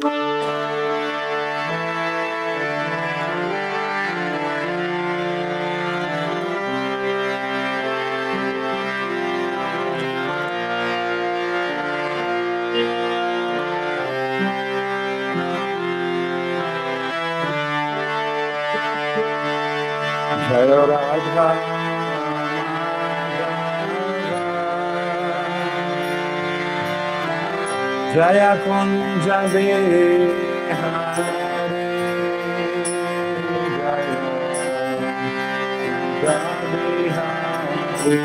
Jaya Radha Jaya Kunja Bihari Jaya Bihari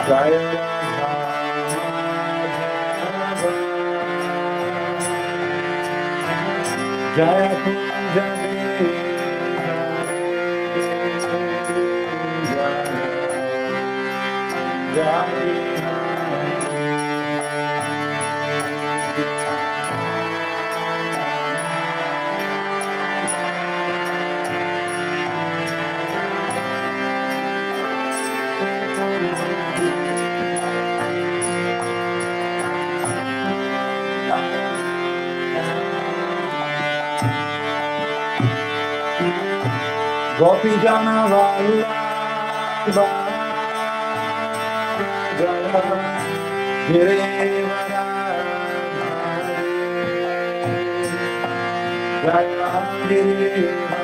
Jaya Jaya Kunja Gopi Jana Vallabha Jaya Girivara Jaya Girivara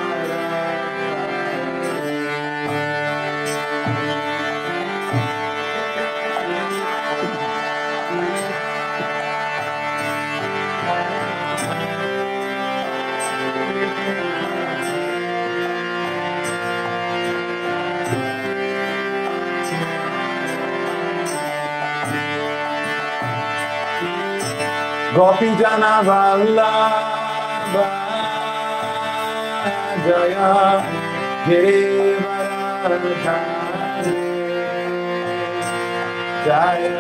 Gopi Jana Vallabha Jaya Girivara Jaya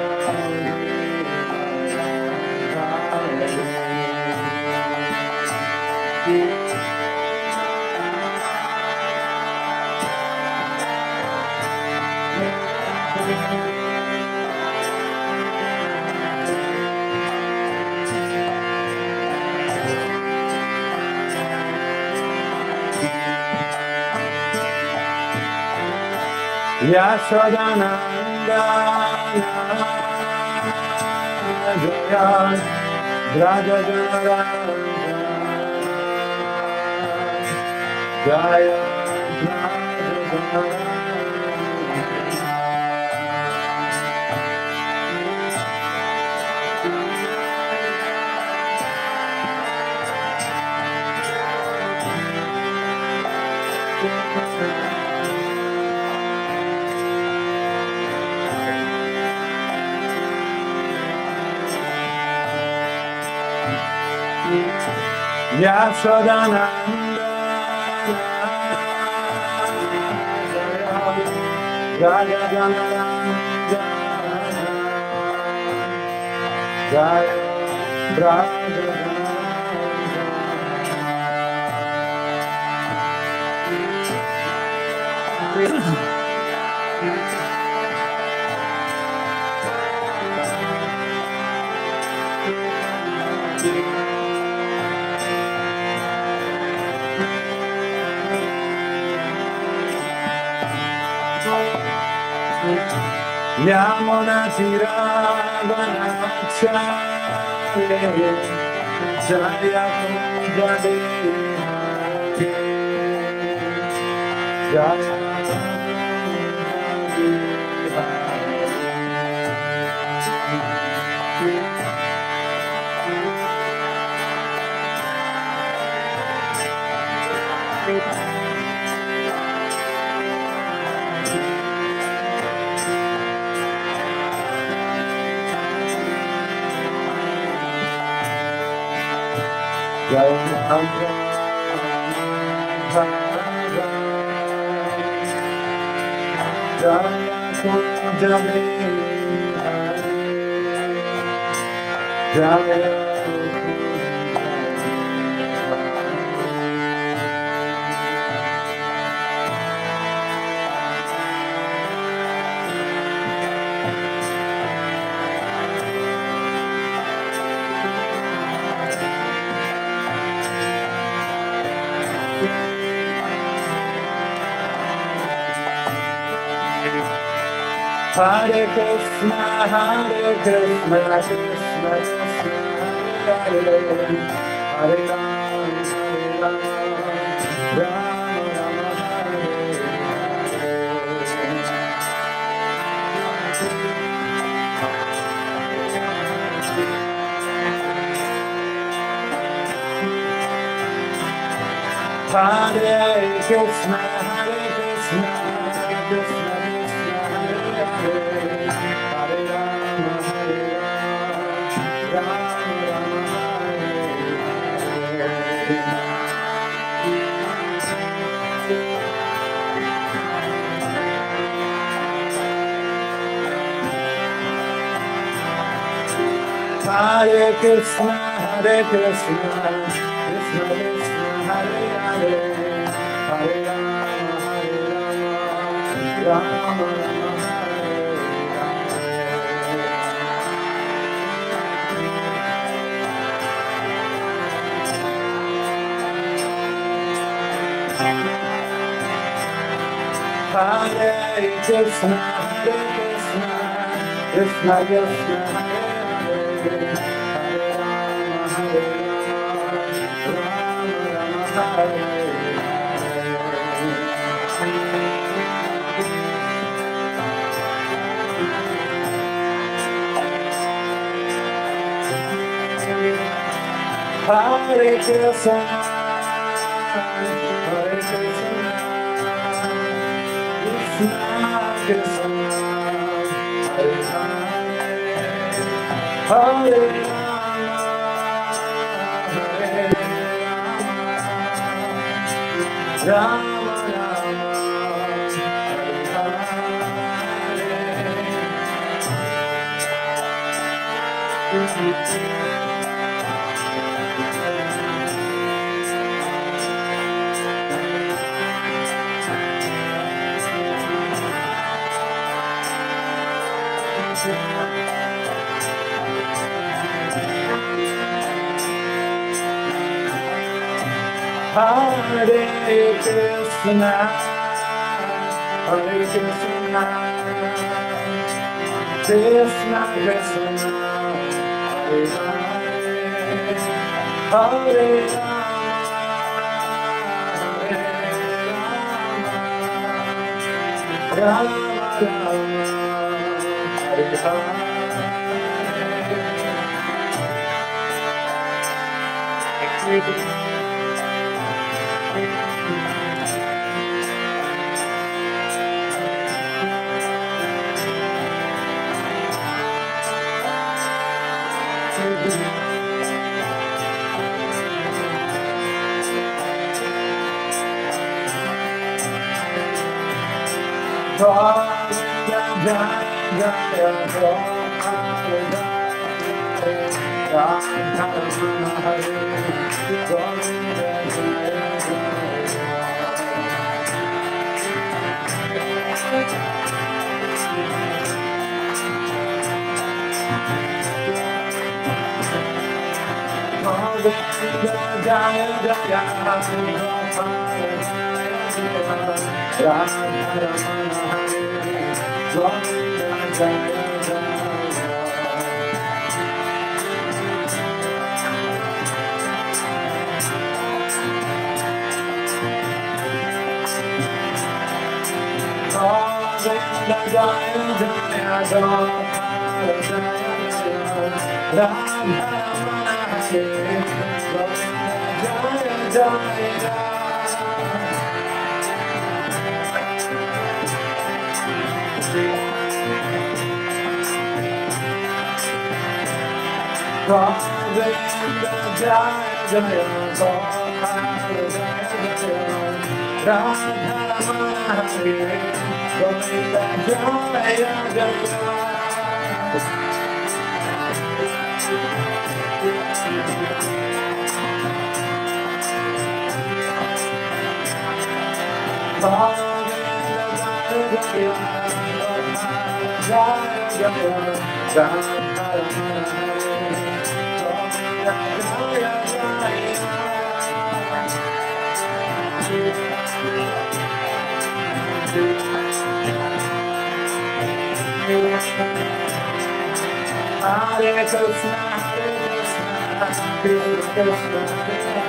Yashodanandana Jaya Raja Jaya Yashodanandana Jaya Jaya Yamuna Tiravanachare Jaya Kunjade Jaya Jaya Hare Krishna, Hare Krishna, Krishna Krishna, Hare Hare, Hare Rama, Rama Rama, Hare Hare. Hare Krishna, Hare Krishna, Krishna Krishna, Hare Hare Rama, Rama Rama, Hare Hare Krishna, Hare Krishna, Krishna Krishna, Hare Hare, Hare Rama, Rama Rama, Hare Hare Krishna, Hare Krishna, Krishna Krishna, Hare Hare, Hare Rama, Rama Rama, Hare Hare Krishna, Hare Krishna, Krishna Krishna, Hare Hare, Hare Rama, Rama Rama, Hare Hare. Hare Krishna, Hare Krishna, Krishna Krishna, Hare Hare, Hare Rama, Rama Rama, Hare Hare. Govinda Jaya Jaya Govinda Tanımı Hare Govinda Jaya Jaya Jaya Radha Govinda Jaya Jaya. Hare Krishna, Hare Krishna, Krishna Krishna,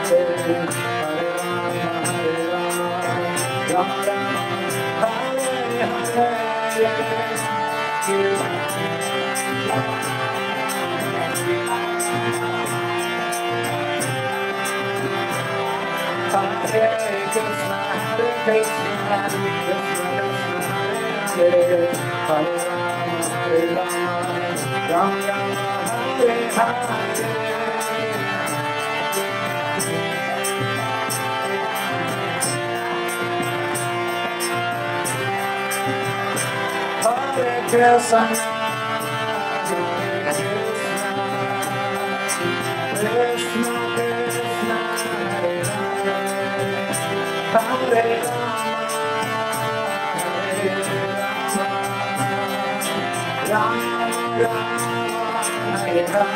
Hare Hare, Hare Rama, Rama Rama, Hare Hare. Hare Krishna, Hare Krishna, Krishna Krishna, Hare Hare, Hare Rama, Hare Rama, Rama Rama, Hare Hare. Hare Krishna, Krishna Krishna, Hare Hare, Hare Rama, Hare Rama, Rama Rama, Hare Hare.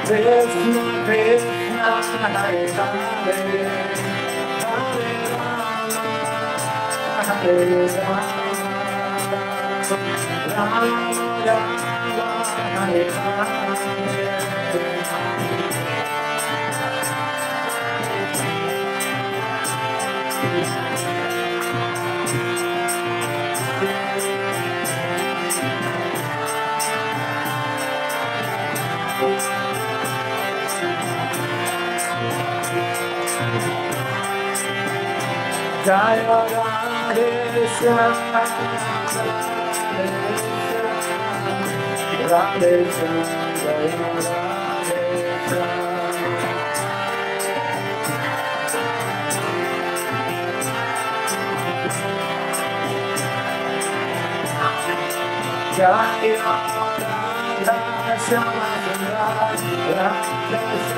Hare Krishna, Krishna Krishna, Hare Hare, Hare Rama, Hare Rama, Rama Rama, Hare Hare. Jaya Radhe Shyam, Radhe Shyam, Jaya Radhe Shyam. Jaya Radha Shyam, Radha Shyam, Radha Shyam,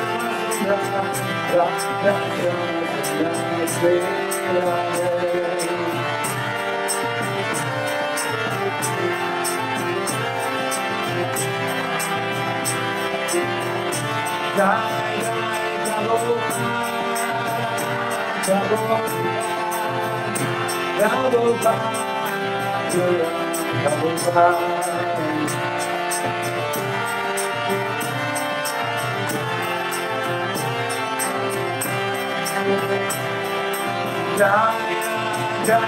Jaya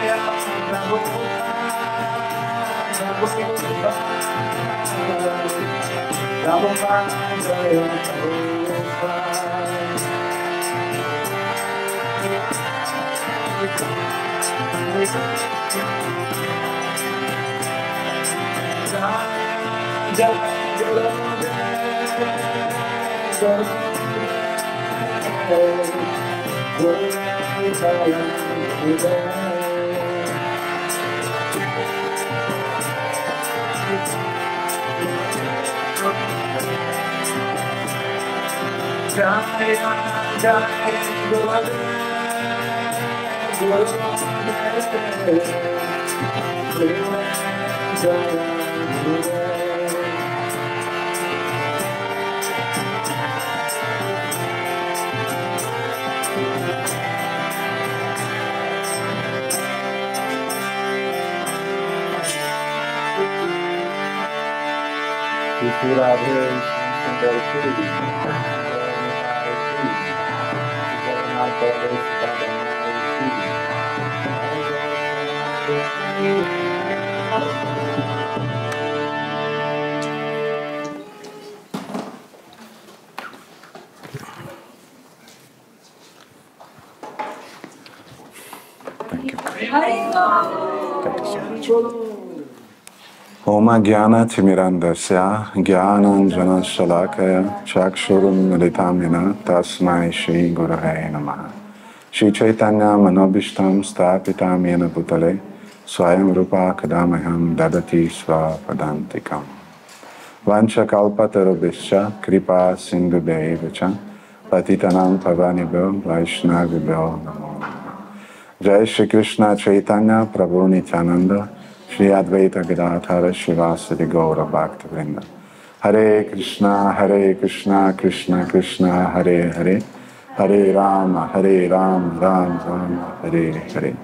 Oma Gyana Timirandasya Gyananjana Shalakaya Chakshurum Militamina Tasmai Shri Gurave Namaha. Shri Chaitanya Manobishtam Stapitam Yena Bhutale Swayam Rupa Kadamaham Dadati Svapadantikam. Vancha Kalpatarubhischa Kripa Sindhubevacha Patitanam Pavanibhyo Vaishnavibhyo Namo Namaha. Jai Shri Krishna Chaitanya Prabhu Nityananda Shri Advaita Gadadhara Shivasadi Gaura Bhakta Vrinda. Hare Krishna, Krishna Krishna, Hare Hare, Hare Rama, Rama Rama, Hare Hare.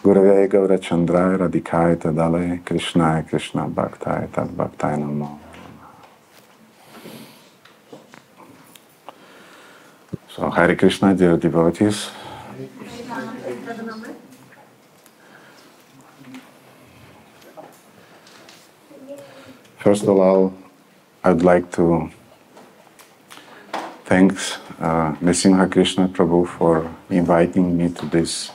Gurave Gaura Chandraya Radhikaya Tadale, Krishna Krishna Bhaktaya Tad Bhaktaya Namo. So Hare Krishna, dear devotees. First of all, I'd like to thank Nrsimha Krishna Prabhu for inviting me to this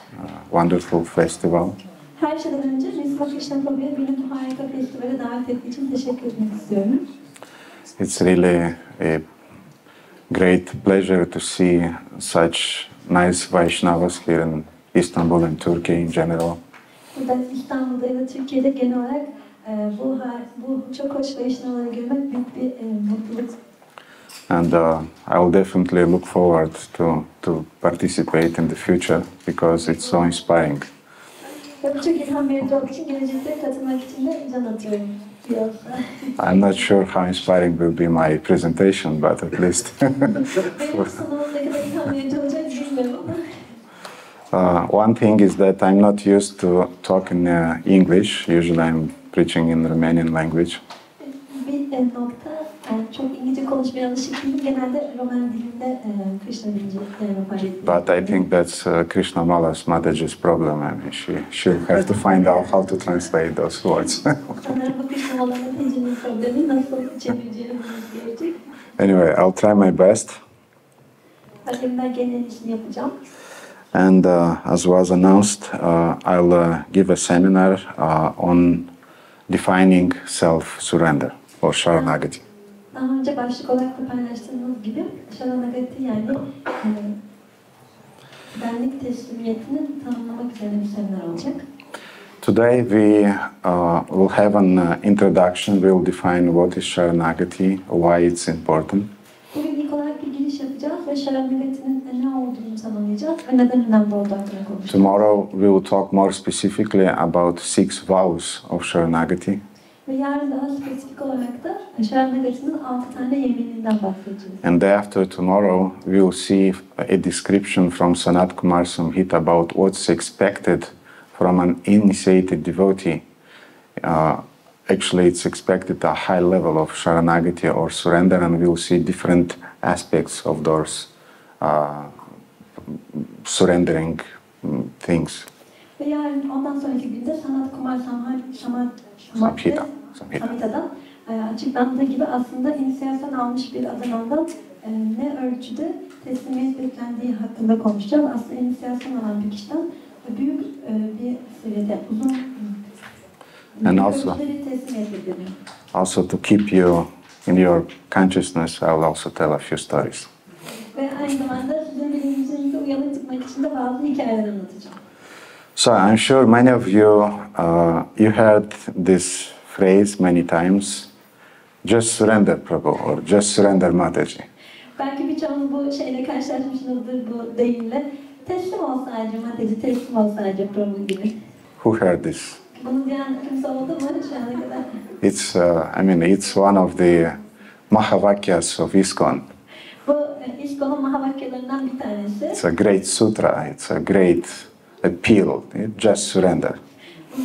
wonderful festival. Her şeyden önce Nrsimha Krishna Prabhu'ya beni bu harika festivale davet ettiği için teşekkür etmek istiyorum. It's really a great pleasure to see such nice Vaishnavas here in Istanbul and Turkey in general. Burada İstanbul'da ya da Türkiye'de genel olarak bu çok hoş Vaishnavaları görmek büyük bir mutluluk. And I will definitely look forward to participate in the future because it's so inspiring. Ve bu çok ilham verici olduğu için gelecekte katılmak için de can atıyorum. I'm not sure how inspiring will be my presentation, but at least. One thing is that I'm not used to talk in English. Usually I'm preaching in Romanian language. But I think that's Krishna Mala's Mataji's problem. I mean, she'll have to find out how to translate those words. Anyway, I'll try my best. And as was announced, I'll give a seminar on defining self-surrender or Sharanagati. Daha önce başlık olarak da paylaştığımız gibi Sharanagati yani benlik teslimiyetini tanımlamak üzerine bir seminer olacak. Today we will have an introduction. We'll define what is Sharanagati, why it's important. Bugün ilk olarak bir giriş yapacağız ve Sharanagati'nin ne olduğunu tanımlayacağız ve neden önemli olduğu hakkında konuşacağız. Tomorrow we will talk more specifically about 6 vows of Sharanagati. Ve yarın daha spesifik olarak da Sharanagati'nin 6 tane yemininden bahsedeceğiz. And day after tomorrow we will see a description from Sanat Kumar Samhita about what's expected from an initiated devotee. Actually, it's expected a high level of Sharanagati or surrender, and we'll see different aspects of those surrendering things. Ve yarın ondan sonraki günde Sanat Kumar Samhita'dan açıklandığı gibi aslında inisiyasyon almış bir adamdan ne ölçüde teslimiyet beklendiği hakkında konuşacağız. Aslında inisiyasyon alan bir kişiden büyük bir seviyede uzun also to keep you in your consciousness, I will also tell a few stories. Ve aynı zamanda sizin bilincinizi uyanık tutmak için de bazı hikayeler anlatacağım. So I'm sure many of you you heard this phrase many times. Just surrender, Prabhu, or just surrender, Mataji. Belki birçoğunuz bu şeyle karşılaşmışsınızdır bu deyimle. Teslim ol sadece Mataji, teslim ol sadece Prabhu gibi. Who heard this? Bunu diyen kimse oldu mu şu ana kadar? It's, I mean, it's one of the Mahavakyas of ISKCON. Bu ISKCON'un Mahavakyalarından bir tanesi. It's a great sutra. It's a great appeal. Just surrender.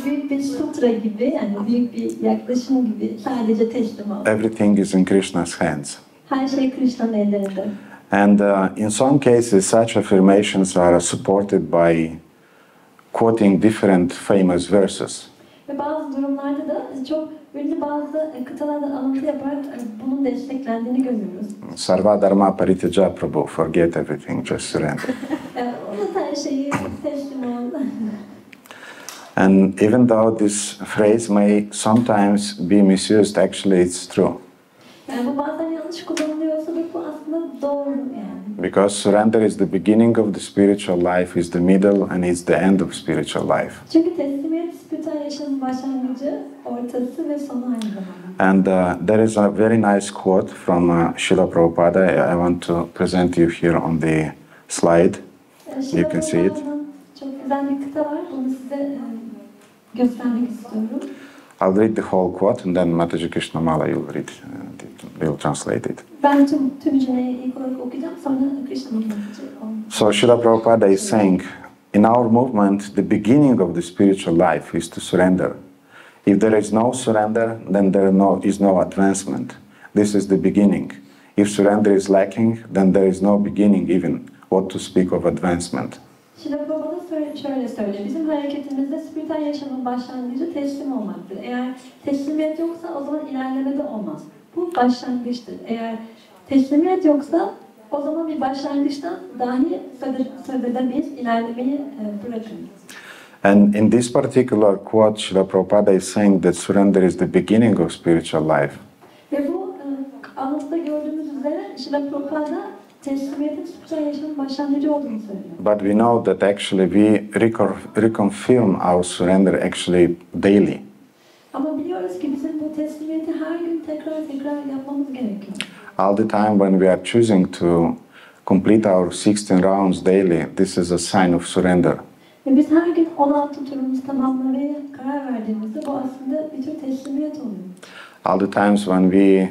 Büyük bir sutra gibi, yani büyük bir yaklaşım gibi, sadece teslim ol. Everything is in Krishna's hands. Her şey Krishna'nın ellerinde. And in some cases, such affirmations are supported by quoting different famous verses. Ve bazı durumlarda da çok ünlü bazı kıtalardan alıntı yaparak bunun desteklendiğini görüyoruz. Sarva dharma paritaja Prabhu, forget everything, just surrender. Unut her şeyi, teslim ol. And even though this phrase may sometimes be misused, actually it's true. Yani bu bazen yanlış kullanılıyorsa da bu aslında doğru yani. Because surrender is the beginning of the spiritual life, is the middle, and is the end of spiritual life. Çünkü teslimiyet spiritüel yaşamın başlangıcı, ortası ve sonu aynı zamanda. And there is a very nice quote from Srila Prabhupada. I want to present you here on the slide. You can see it. Çok güzel bir kıta var. Bunu size göstermek istiyorum. I'll read the whole quote and then Mataji Krishnamala will read, will translate it. Ben tüm cümleyi ilk olarak okuyacağım, sonra Krishna'nın So Srila Prabhupada is saying, in our movement, the beginning of the spiritual life is to surrender. If there is no surrender, then there is no advancement. This is the beginning. If surrender is lacking, then there is no beginning even, what to speak of advancement. Şimdi babana şöyle söylüyor. Bizim hareketimizde spiritüel yaşamın başlangıcı teslim olmaktır. Eğer teslimiyet yoksa o zaman ilerleme de olmaz. Bu başlangıçtır. Eğer teslimiyet yoksa o zaman bir başlangıçtan dahi söz edemeyiz, ilerlemeyi bırakın. And in this particular quote, Srila Prabhupada is saying that surrender is the beginning of spiritual life. Ve bu anlatıda gördüğümüz üzere Srila Prabhupada teslimiyetin spiritüel yaşamın başlangıcı olduğunu söylüyor. But we know that actually we reconfirm our surrender actually daily. Ama biliyoruz ki bizim bu teslimiyeti her gün tekrar yapmamız gerekiyor. All the time when we are choosing to complete our 16 rounds daily, this is a sign of surrender. Ve biz her gün 16 turumuzu tamamlamaya karar verdiğimizde bu aslında bir tür teslimiyet oluyor. All the times when we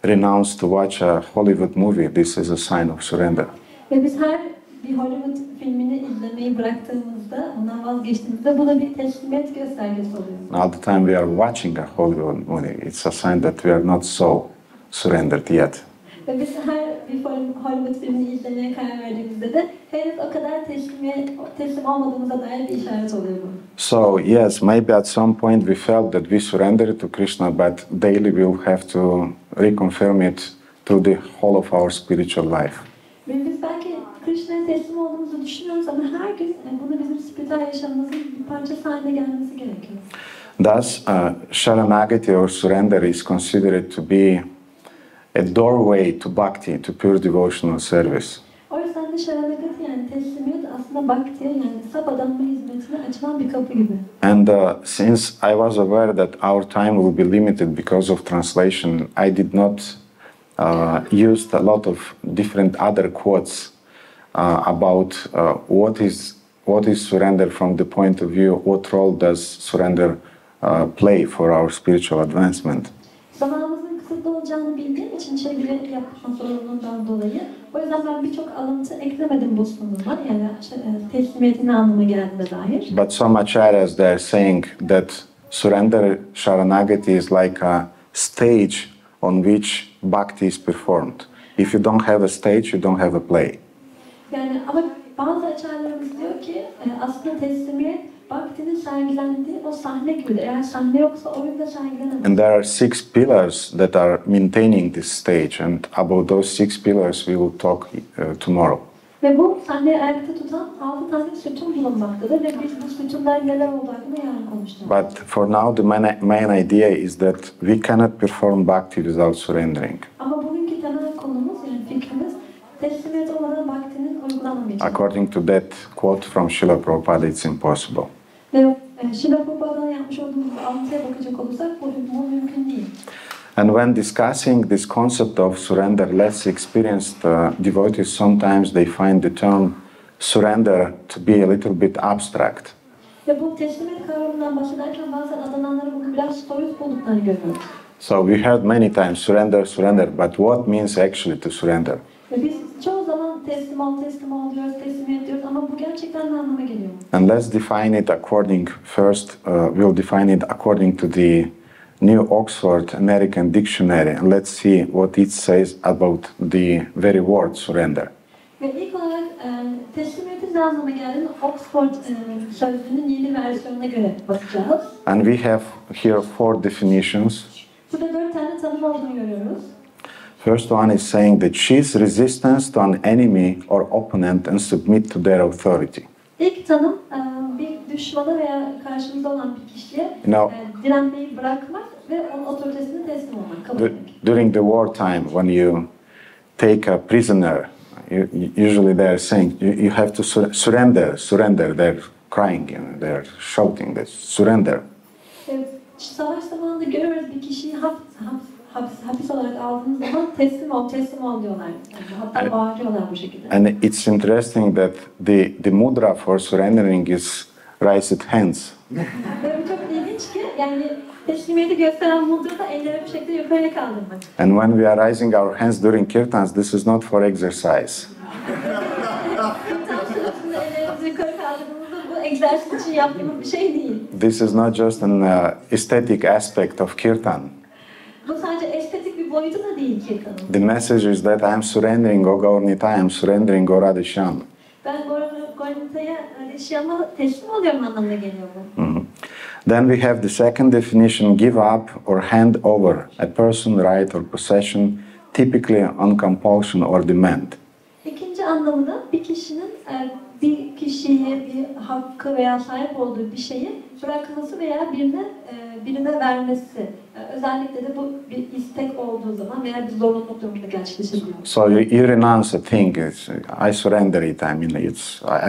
renounce to watch a Hollywood movie, this is a sign of surrender. Ve biz her bir Hollywood filmini izlemeyi bıraktığımızda, ondan vazgeçtiğimizde bu da bir teslimiyet göstergesi oluyor. All the time we are watching a Hollywood movie, it's a sign that we are not so surrendered yet. Ve biz her bir Hollywood filmini izlemeye karar verdiğimizde de henüz o kadar teslim olmadığımıza dair bir işaret oluyor bu. So yes, maybe at some point we felt that we surrendered to Krishna, but daily we will have to reconfirm it through the whole of our spiritual life. Ve biz belki Krishna'ya teslim olduğumuzu düşünüyoruz ama her gün bunu bizim spiritüel yaşamımızın bir parçası haline gelmesi gerekiyor. Thus, Sharanagati or surrender is considered to be a doorway to bhakti, to pure devotional service. O yüzden de Sharanagati yani teslimiyet aslında bhaktiye yani saf adanma hizmetine açılan bir kapı gibi. And since I was aware that our time will be limited because of translation, I did not use a lot of different other quotes about what is surrender from the point of view, what role does surrender play for our spiritual advancement. Zamanımızın kısıtlı olacağını bildiğim için çeviri yapma zorunluluğundan dolayı. O yüzden ben birçok alıntı eklemedim bu sunuma. Yani teslimiyetin ne anlama geldiğine dair. But some acharyas, they are saying that surrender Sharanagati is like a stage on which bhakti is performed. If you don't have a stage, you don't have a play. Yani ama bazı açarlarımız diyor ki aslında teslimiyet bhaktinin sergilendiği o sahne gibidir. Eğer sahne yoksa oyunda sergilenemez. And there are 6 pillars that are maintaining this stage, and about those 6 pillars we will talk tomorrow. Ve bu sahneyi ayakta tutan 6 tane sütun bulunmaktadır ve biz bu sütunlar neler olduğu hakkında yarın konuşacağız. But for now, the main idea is that we cannot perform bhakti without surrendering. Ama bugünkü temel konumuz yani fikrimiz teslimiyet olmadan bhaktinin uygulanamayacağı. According to that quote from Srila Prabhupada, it's impossible. Ve Srila Prabhupa'dan yapmış olduğumuz alıntıya bakacak olursak bu mümkün değil. And when discussing this concept of surrender, less experienced devotees, sometimes they find the term surrender to be a little bit abstract. Ve bu teslimiyet kavramından bahsederken bazen adananların bunu biraz soyut bulduklarını görüyoruz. So we heard many times surrender, surrender, but what means actually to surrender? Ve biz çoğu zaman teslim ol diyoruz, teslimiyet diyoruz ama bu gerçekten ne anlama geliyor? And let's define it according, first we'll define it according to the New Oxford American Dictionary. And let's see what it says about the very word surrender. Ve ilk olarak teslimiyetin ne anlama geldiğini Oxford sözlüğünün yeni versiyonuna göre bakacağız. And we have here 4 definitions. Burada 4 tane tanım olduğunu görüyoruz. First one is saying that cease resistance to an enemy or opponent and submit to their authority. İlk tanım bir düşmana veya karşımızda olan bir kişiye No. direnmeyi bırakmak ve onun otoritesine teslim olmak, kabul etmek. During the wartime, when you take a prisoner, usually they're saying you have to surrender, surrender. They're crying, they're shouting, they surrender. Savaş zamanında görüyoruz bir kişiyi hapis olarak aldığınız zaman teslim ol, teslim ol diyorlar. Yani hatta bağırıyorlar bu şekilde. And it's interesting that the mudra for surrendering is raised hands. Ve bu çok ilginç ki yani teslimiyeti gösteren mudrada elleri bir şekilde yukarıya kaldırmak. And when we are raising our hands during kirtans, this is not for exercise. Sırasında ellerimizi yukarı kaldırdığımızda bu egzersiz için yaptığımız bir şey değil. This is not just an aesthetic aspect of kirtan. Bu sadece estetik bir boyutu da değil kirtanın. The message is that I am surrendering O Gaurnita, I am surrendering O Radhesham. Ben Gaurnita'ya Radhesham'a teslim oluyorum anlamına geliyor bu. Then we have the second definition, give up or hand over a person, right or possession, typically on compulsion or demand. İkinci anlamı da bir kişinin bir kişiye bir hakkı veya sahip olduğu bir şeyi bırakması veya birine vermesi. Özellikle de bu bir istek olduğu zaman veya bir zorunluluk durumunda gerçekleşebiliyor. So you renounce a thing, I surrender it, I mean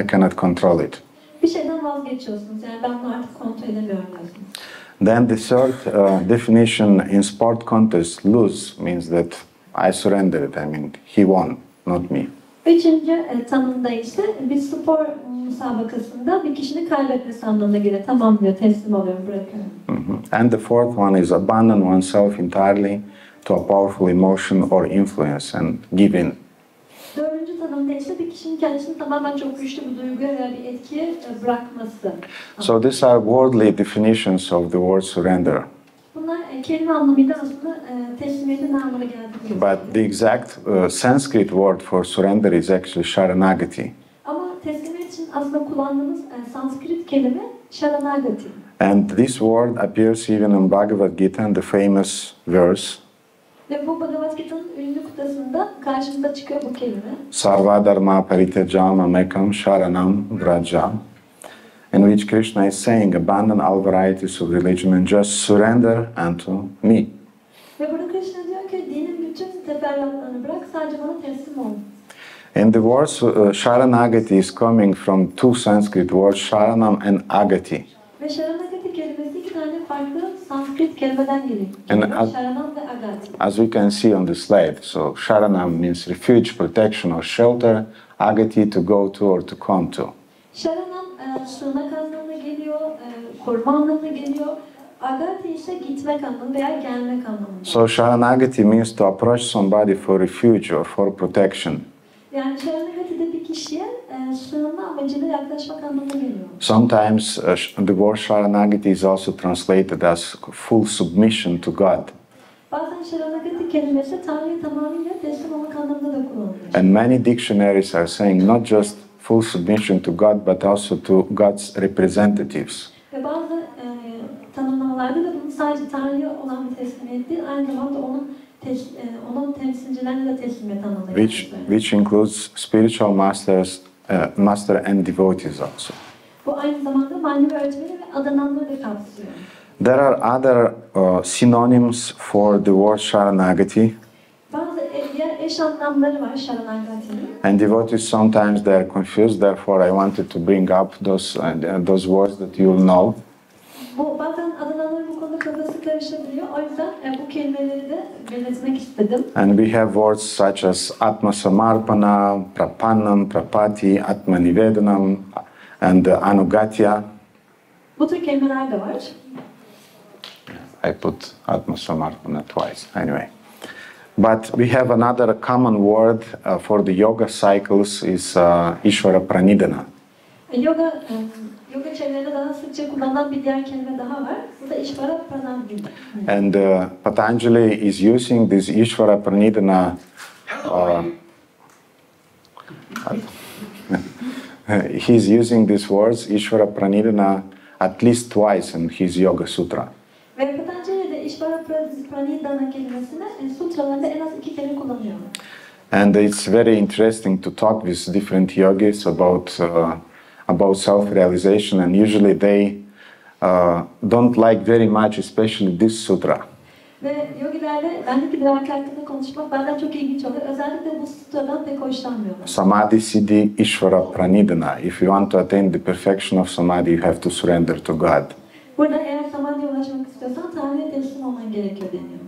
I cannot control it. Bir şeyden vazgeçiyorsunuz. Yani ben bunu artık kontrol edemiyorum diyorsunuz. Then the third definition in sport contest, lose, means that I surrendered, I mean he won, not me. Üçüncü tanımda ise bir spor müsabakasında bir kişinin kaybetmesi anlamına geliyor. Tamam diyor, teslim oluyorum, bırakıyorum. And the fourth one is abandon oneself entirely to a powerful emotion or influence and give in. Dördüncü tanımda ise bir kişinin kendisini tamamen çok güçlü bir duyguya veya bir etkiye bırakması. So these are worldly definitions of the word surrender. Bunlar kelime anlamıyla aslında teslimiyetin ne anlamına geldiğini But the exact Sanskrit word for surrender is actually Sharanagati. Ama teslimiyet için aslında kullandığımız Sanskrit kelime Sharanagati. And this word appears even in Bhagavad Gita in the famous verse. Ve bu Bhagavad Gita'nın ünlü kutasında karşımıza çıkıyor bu kelime. Sarva dharma paritejam amekam sharanam vraja. In which Krishna is saying, abandon all varieties of religion and just surrender unto me. Ve burada Krishna diyor ki dinin bütün teferruatlarını bırak, sadece bana teslim ol. And the word Sharanagati is coming from two Sanskrit words, Sharanam and Agati. Ve Sharanagati kelimesi iki tane farklı Sanskrit kelimeden geliyor. Sharanam ve Agati. As we can see on the slide, so Sharanam means refuge, protection or shelter, Agati to go to or to come to. Sharanam sığınak anlamına geliyor, koruma anlamına geliyor. Agati ise gitmek anlamı veya gelmek anlamında. So Sharanagati means to approach somebody for refuge or for protection. Yani Sharanagati'de bir kişiye sığınma amacıyla yaklaşmak anlamına geliyor. Sometimes the word Sharanagati is also translated as full submission to God. Bazen Sharanagati kelimesi Tanrı'ya tamamıyla teslim olmak anlamında da kullanılıyor. And many dictionaries are saying not just full submission to God, but also to God's representatives. Ve bazı tanımlamalarda da bunun sadece Tanrı'ya olan bir teslimiyet değil, aynı zamanda onun temsilcilerine de teslimiyet anlamına geliyor. Which includes spiritual masters, master and devotees also. Bu aynı zamanda manevi öğretmeni ve adananları da kapsıyor. There are other synonyms for the word Sharanagati. Bazı diğer eş anlamları var Sharanagati'nin. And devotees sometimes they are confused. Therefore, I wanted to bring up those words that you'll know. Bu bazen adananların bu konuda kafası karışabiliyor. O yüzden bu kelimeleri de belirtmek istedim. And we have words such as Atma Samarpana, Prapannam, Prapati, Atma Nivedanam, and Anugatya. Bu tür kelimeler de var. I put Atma Samarpana twice, anyway. But we have another common word for the yoga cycles is Ishvara Pranidhana. Yoga çevrelerinde daha sıkça kullanılan bir diğer kelime daha var. Bu da Ishvara Pranidhana. And Patanjali is using this Ishvara Pranidhana. He's using these words, Ishvara Pranidhana, at least twice in his Yoga Sutra. Ve Patanjali de Ishvara Pranidhana kelimesini sutralarında en az 2 kere kullanıyor. And it's very interesting to talk with different yogis about about self-realization, and usually they don't like very much, especially this sutra. Ve yogilerle benlik idrak hakkında konuşmak benden çok ilginç oluyor. Özellikle bu sutradan pek hoşlanmıyorlar. Samadhi siddhi ishvara pranidhana. If you want to attain the perfection of samadhi, you have to surrender to God. Burada eğer samadhiye ulaşmak istiyorsan Tanrı'ya teslim olman gerekiyor deniyor.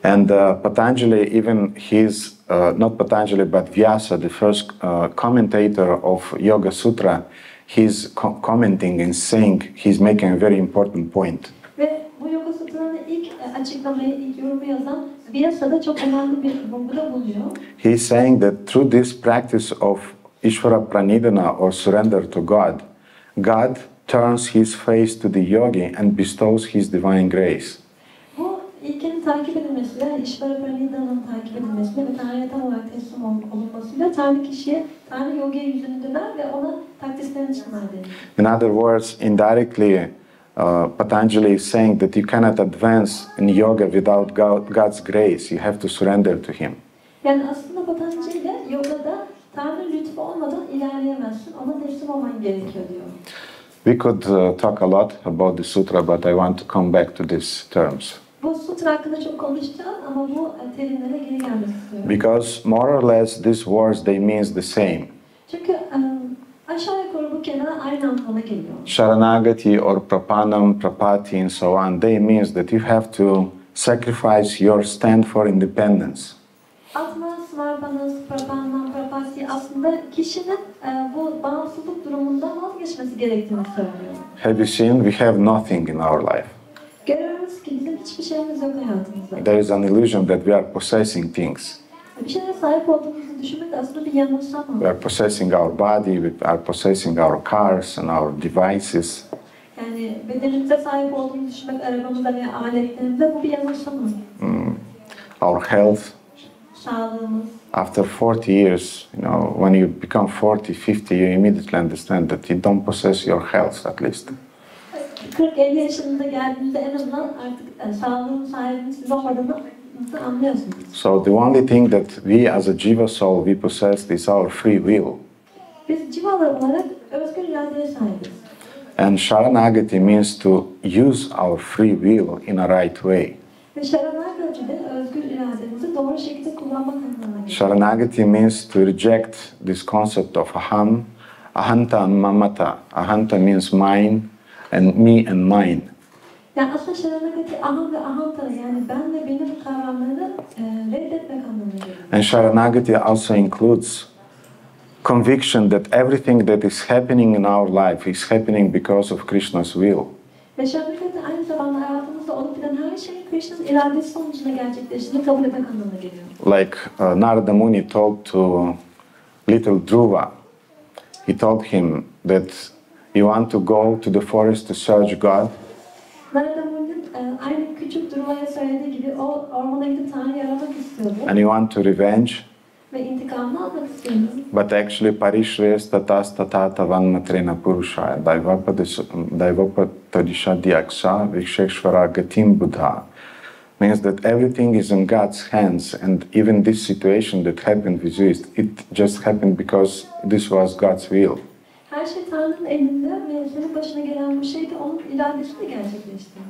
And Patanjali, even his, not Patanjali, but Vyasa, the first commentator of Yoga Sutra, he's commenting and saying, he's making a very important point. Ve bu Yoga Sutra'nın ilk açıklamayı, ilk yorumu yazan Vyasa'da çok önemli bir vurguda bulunuyor. He's saying that through this practice of Ishvara Pranidhana or surrender to God, God turns his face to the yogi and bestows his divine grace. Bu ilkenin takip edilmesiyle, İşvara Pranidhana'nın takip edilmesiyle ve Tanrı'ya tam olarak teslim olunmasıyla Tanrı kişiye, Tanrı yogiye yüzünü döner ve ona takdislerini sunar denir. In other words, indirectly, Patanjali is saying that you cannot advance in yoga without God's grace. You have to surrender to Him. Yani aslında Patanjali ile yogada Tanrı lütfu olmadan ilerleyemezsin, ona teslim olman gerekiyor diyor. We could talk a lot about the sutra, but I want to come back to these terms. Bu sutra hakkında çok konuşacağız ama bu terimlere geri gelmek istiyorum. Because more or less these words, they means the same. Çünkü aşağı yukarı bu kelime aynı anlama geliyor. Sharanagati or prapanam, prapati and so on, they means that you have to sacrifice your stand for independence. Atma, svarpanas, prapanam, prapati aslında kişinin bu bağımsızlık durumundan vazgeçmesi gerektiğini söylüyor. Have you seen? We have nothing in our life. Görüyoruz ki bizim hiçbir şeyimiz yok hayatımızda. There is an illusion that we are possessing things. Bir şeye sahip olduğumuzu düşünmek aslında bir yanılsama. We are possessing our body, we are possessing our cars and our devices. Yani bedenimize sahip olduğumuzu düşünmek, arabamıza veya aletlerimize bu bir yanılsama. Our health. Sağlığımız. After 40 years, you know, when you become 40, 50, you immediately understand that you don't possess your health, at least. 40-50 yaşında geldiğinizde en azından artık sağlığın sahibinin siz olmadığını anlıyorsunuz. So the only thing that we as a jiva soul we possess is our free will. Biz civalar olarak özgür iradeye sahibiz. And Sharanagati means to use our free will in a right way. Ve Sharanagati de özgür irademizi doğru şekilde kullanmak anlamına geliyor. Sharanagati means to reject this concept of aham, ahanta and mamata. Ahanta means mine and me and mine. Yani aslında Sharanagati aham ve ahanta yani ben ve benim kavramlarını reddetmek anlamına geliyor. And Sharanagati also includes conviction that everything that is happening in our life is happening because of Krishna's will. Ve Sharanagati aynı zamanda hayatımızda olup biten her şeyin Krishna'nın iradesi sonucunda gerçekleştiğini kabul etmek anlamına geliyor. Like Narada Muni told to little Dhruva, he told him that you want to go to the forest to search God. Narada Muni'nin aynı küçük Dhruva'ya söylediği gibi o ormana gidip Tanrı'yı aramak istiyordu. And you want to revenge. Ve intikamını almak istiyordu. But actually parishreyas tatas tatata vanmatrena purusha daivapatadishadhyaksa viksheshvara gatim buddha. Means that everything is in God's hands, and even this situation that happened with you, it just happened because this was God's will. Her şey Tanrı'nın elinde ve senin başına gelen bu şey de onun iradesiyle gerçekleşti.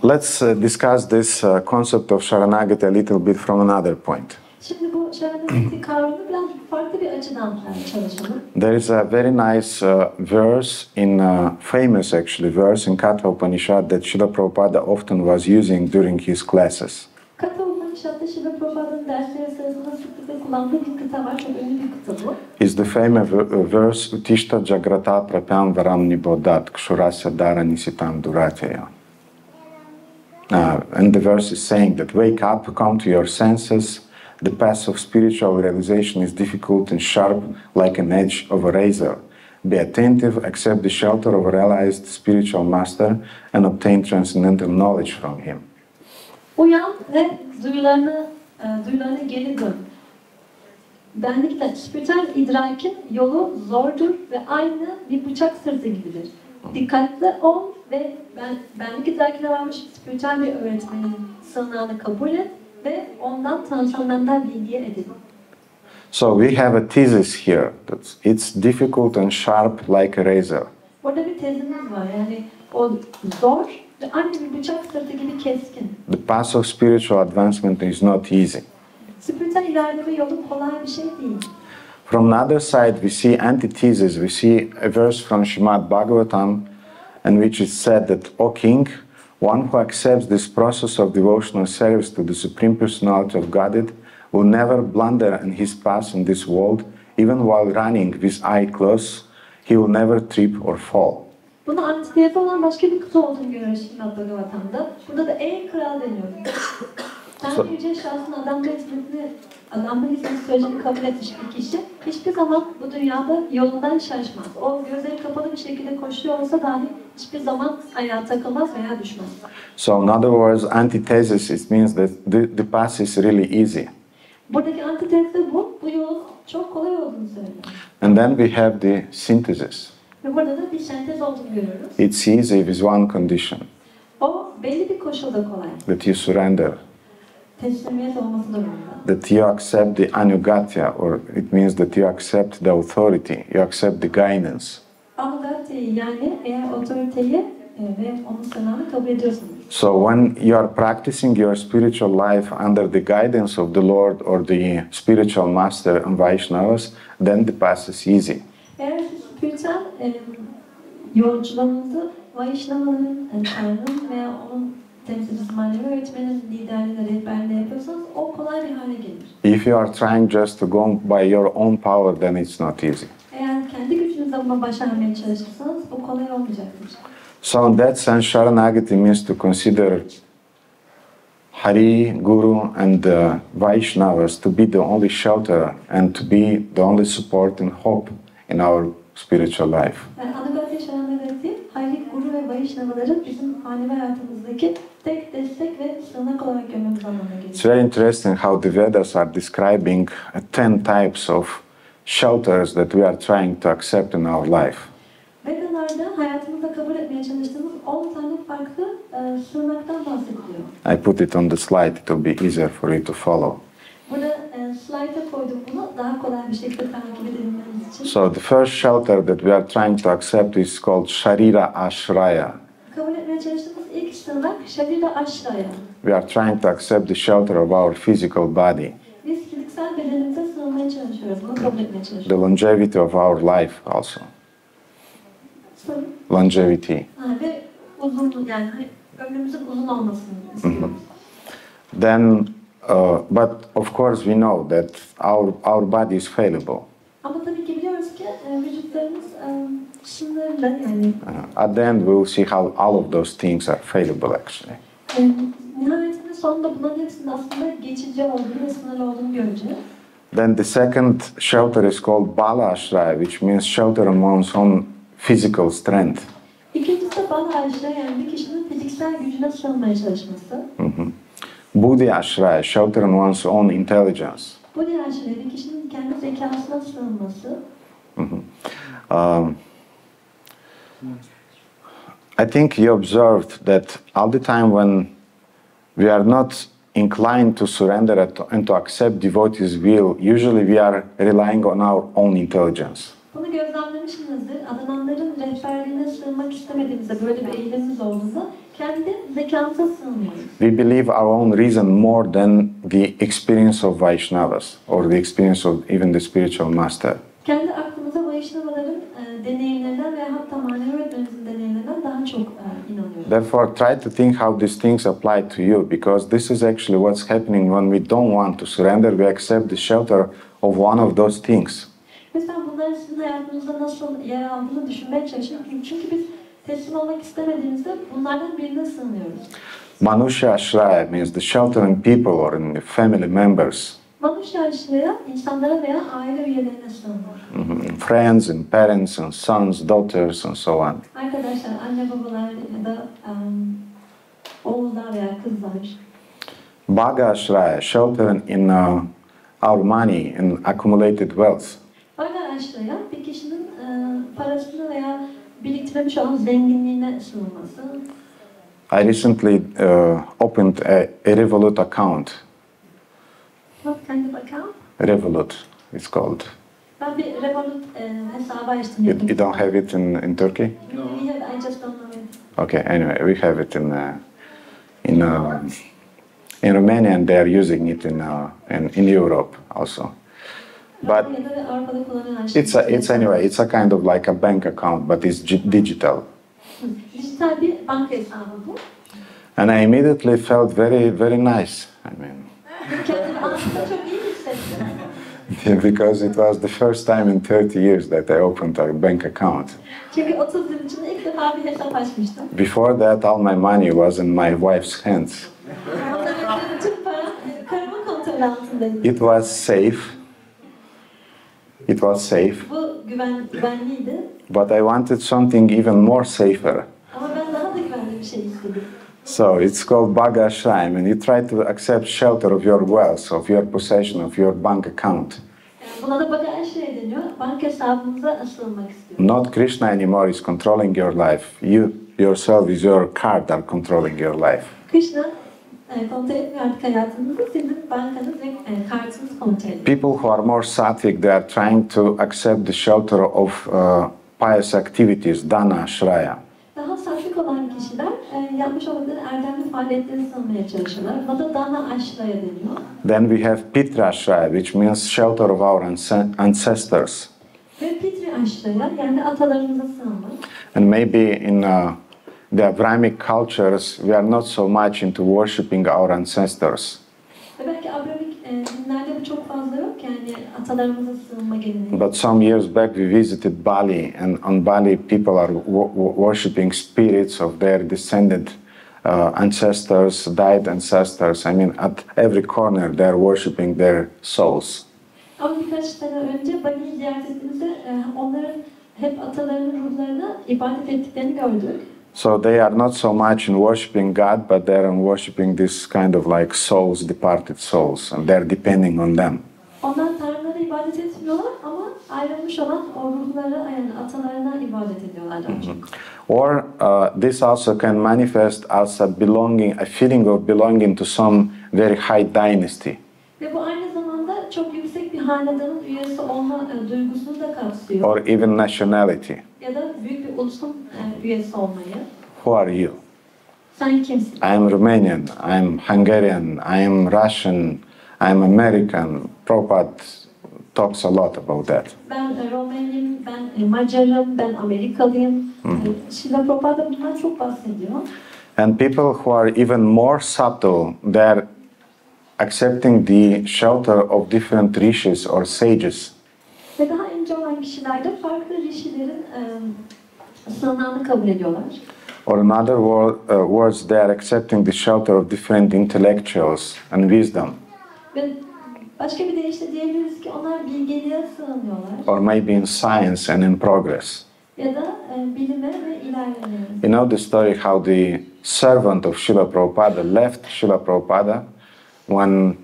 Let's discuss this concept of Sharanagati a little bit from another point. Şimdi bu Sharanagati kavramını biraz farklı bir açıdan çalışalım. There is a very nice verse in famous actually verse in Katha Upanishad that Srila Prabhupada often was using during his classes. Katha Upanishad'da Srila Prabhupāda'nın dersleri sırasında sıklıkla kullandığı bir kıta var, çok ünlü bir kıta bu. Is the famous verse Utishta Jagrata Prapyam Varam Nibodat Kshurasya Dara Nisitam Durateya. And the verse is saying that wake up, come to your senses. The path of spiritual realization is difficult and sharp like an edge of a razor. Be attentive, accept the shelter of a realized spiritual master and obtain transcendental knowledge from him. Uyan ve duyularına geri dön. Benlikle spiritüel idrakin yolu zordur ve aynı bir bıçak sırtı gibidir. Dikkatli ol ve benlik idrakine varmış spiritüel bir öğretmenin sığınağını kabul et ve ondan transcendental bilgiye edin. So we have a thesis here. It's difficult and sharp like a razor. Burada bir tezimiz var. Yani o zor ve aynı bir bıçak sırtı gibi keskin. The path of spiritual advancement is not easy. Spiritüel ilerleme yolu kolay bir şey değil. From another side, we see antithesis. We see a verse from Srimad Bhagavatam, in which it said that, O king, one who accepts this process of devotional service to the Supreme Personality of Godhead will never blunder in his path in this world, even while running with eye closed, he will never trip or fall. Buna antitezi olan başka bir kutu olduğunu görüyoruz Srimad Bhagavatam'da. Burada da ey kral deniyor. Tanrı yüce şahsın adamla hizmet sürecini kabul etmiş bir kişi hiçbir zaman bu dünyada yolundan şaşmaz. O gözleri kapalı bir şekilde koşuyor olsa dahi hiçbir zaman ayağa takılmaz veya düşmez. So in other words, antithesis, it means that the path is really easy. Buradaki antitez de bu yolun çok kolay olduğunu söylüyor. And then we have the synthesis. Ve burada da bir sentez olduğunu görüyoruz. It's easy with one condition, O belli bir koşulda kolay. that you surrender, Teslimiyet olması durumunda. that you accept the anugatya, or it means that you accept the authority, you accept the guidance. Anugatya yani eğer otoriteyi ve onun sınavını kabul ediyorsanız. So when you are practicing your spiritual life under the guidance of the Lord or the spiritual master and Vaishnavas, then the path is easy. Eğer siz spiritüel yolculuğunuzu Vaishnava'nın, Tanrı'nın veya onun temsilcisi manevi öğretmenin liderliğine, rehberliğine yapıyorsanız o kolay bir hale gelir. If you are trying just to go by your own power, then it's not easy. Eğer kendi gücünüzle bunu başarmaya çalışırsanız bu kolay olmayacaktır. So in that sense, Sharanagati means to consider Hari, Guru and Vaishnavas to be the only shelter and to be the only support and hope in our spiritual life. Yani Anugatya Sharanagati, Hari, Guru ve Vaishnavaların bizim manevi hayatımızdaki tek destek ve sığınak olarak görmemiz anlamına geliyor. It's very interesting how the Vedas are describing 10 types of shelters that we are trying to accept in our life. Vedalarda hayatımızda kabul etmeye çalıştığımız 10 tane farklı sığınaktan bahsediliyor. I put it on the slide, it will be easier for you to follow. Burada slide'a koydum bunu daha kolay bir şekilde takip edebilmeniz için. So the first shelter that we are trying to accept is called Sharira Ashraya. Kabul etmeye çalıştığımız ilk sığınak Sharira Ashraya. We are trying to accept the shelter of our physical body, Biz fiziksel bedenimize sığınmaya çalışıyoruz. Bunu kabul etmeye çalışıyoruz. the longevity of our life also. Sorun. Longevity. Ve uzunluğu yani ömrümüzün uzun olmasını istiyoruz. Then, but of course we know that our body is fallible. Ama tabii ki biliyoruz ki vücutlarımız sınırlı yani. At the end we will see how all of those things are fallible actually. Nihayetinde sonunda bunların hepsinin aslında geçici olduğunu ve sınırlı olduğunu göreceğiz. Then the second shelter is called Bala Ashraya, which means shelter on one's own physical strength. İkincisi de Bala Ashraya yani bir kişinin fiziksel gücüne sığınmaya çalışması. Buddhi Ashraya, shelter on one's own intelligence. Buddhi Ashraya bir kişinin kendi zekasına sığınması. I think you observed that all the time when we are not inclined to surrender and to accept devotees' will, usually we are relying on our own intelligence. Bunu gözlemlemişsinizdir. Adananların rehberliğine sığınmak istemediğimizde böyle bir eğilimimiz olduğunda kendi zekamıza sığınıyoruz. We believe our own reason more than the experience of Vaishnavas or the experience of even the spiritual master. Kendi aklımıza Vaishnavaların deneyimlerinden veya hatta manevi öğretmenimizin deneyimlerinden daha çok inanıyoruz. Therefore, try to think how these things apply to you, because this is actually what's happening when we don't want to surrender. We accept the shelter of one of those things. Mesela bunların sizin hayatınızda nasıl yer aldığını düşünmeye çalışın. Çünkü biz teslim olmak istemediğimizde bunlardan birine sığınıyoruz. Manusha Ashraya means the sheltering people or in the family members. Manusha Ashraya insanlara veya aile üyelerine sığınıyor. Friends and parents and sons, daughters and so on. Arkadaşlar, anne babalar ya da oğullar veya kızlar. Bhaga Ashraya, sheltering in our money and accumulated wealth. Bhaga Ashraya bir kişinin parasını veya biriktirmiş olan zenginliğine sığınması. I recently opened a Revolut account. What kind of account? Revolut. it's called. Ben bir Revolut hesabı açtım. You don't have it in Turkey? We have, I just don't know it. Okay, anyway, we have it in Romania, and they are using it in Europe also. But it's anyway, it's a kind of like a bank account, but it's digital. Dijital bir banka hesabı bu. And I immediately felt very, very nice. I mean, Kendimi aslında çok iyi hissettim. because it was the first time in 30 years that I opened a bank account. Çünkü 30 yıl içinde ilk defa bir hesap açmıştım. Before that, all my money was in my wife's hands. Ondan önce bütün param karımın kontrolü altındaydı. It was safe. It was safe. Bu güvenliydi. But I wanted something even more safer. Ama ben daha da güvenli bir şey istedim. So it's called Bagashrine, and you try to accept shelter of your wealth, of your possession, of your bank account. Buna da bagaj deniyor. Banka hesabınıza asılmak istiyorum. Not Krishna anymore is controlling your life. You yourself is your card are controlling your life. Krishna kontrol etmiyor artık hayatınızı. Sizin bankanız ve kartınız kontrol ediyor. People who are more sattvic, they are trying to accept the shelter of pious activities, dana, shraya. Daha sattvik olan kişiler yapmış oldukları erdemli faaliyetleri sığınmaya çalışıyorlar. Buna da dana aşraya deniyor. Then we have pitra shraya, which means shelter of our ancestors. Ve pitri aşraya, yani atalarımıza sığınmak. And maybe in the Abrahamic cultures, we are not so much into worshipping our ancestors. Ve belki Abrahamic dinlerde bu çok fazla yok, yani atalarımıza sığınma geleneği. But some years back we visited Bali, and on Bali people are worshipping spirits of their descended ancestors, died ancestors. I mean, at every corner they are worshipping their souls. Ama birkaç sene önce Bali'yi ziyaret ettiğimizde onların hep atalarının ruhlarına ibadet ettiklerini gördük. So they are not so much in worshipping God, but they are in worshipping this kind of like souls, departed souls, and they're depending on them. Onlar tanrılara ibadet etmiyorlar ama ayrılmış olan o ruhlara, yani atalarına ibadet ediyorlar daha çok. Or this also can manifest as a belonging, a feeling of belonging to some very high dynasty. Ve bu aynı zamanda çok yüksek bir hanedanın üyesi olma duygusunu da kapsıyor. Or even nationality. Ya da büyük bir ulusun üyesi olmayı. Who are you? Sen kimsin? I'm Romanian, I'm Hungarian, I'm Russian, I'm American. Prabhupada talks a lot about that. Ben Romaniyim, ben Macarım, ben Amerikalıyım. Şila Prabhupada bundan çok bahsediyor. And people who are even more subtle, they're accepting the shelter of different rishis or sages. Ve daha ince olan kişiler de farklı rişilerin sığınağını kabul ediyorlar. Or in other words, they are accepting the shelter of different intellectuals and wisdom. Ve başka bir deyişle diyebiliriz ki onlar bilgeliğe sığınıyorlar. Or maybe in science and in progress. Ya da bilime ve ilerlemeye. You know the story how the servant of Srila Prabhupada left Srila Prabhupada when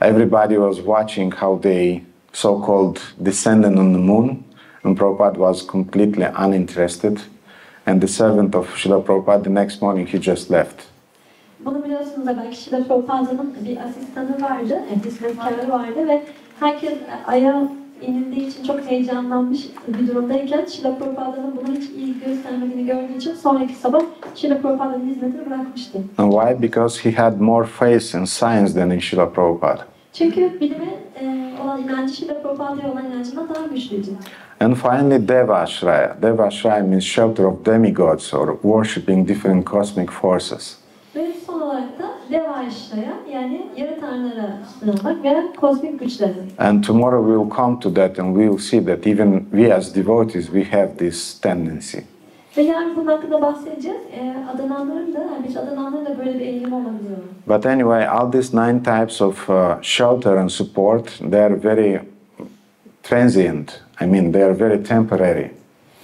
everybody was watching how they so-called descended on the moon, and Prabhupada was completely uninterested. And the servant of Srila Prabhupada, the next morning he just left. Bunu biliyorsunuz da belki Srila Prabhupāda'nın bir asistanı vardı, hizmetkarı vardı ve herkes Ay'a inildiği için çok heyecanlanmış bir durumdayken Srila Prabhupāda'nın buna hiç ilgi göstermediğini gördüğü için sonraki sabah Srila Prabhupāda'nın hizmetini bırakmıştı. And why? Because he had more faith in science than in Srila Prabhupada. Çünkü bilime olan inancı Srila Prabhupāda'ya olan inancından daha güçlüydü. And finally, Devashraya. Devashraya means shelter of demigods or worshipping different cosmic forces. Ve son olarak da Devashraya, yani yarı tanrılara sığınmak veya kozmik güçlere. And tomorrow we will come to that and we will see that even we as devotees, we have this tendency. Ve yarın bunun hakkında bahsedeceğiz. Adananların da, yani biz adananların da böyle bir eğilim olabiliyor. But anyway, all these 9 types of shelter and support, they are very transient. I mean, they are very temporary.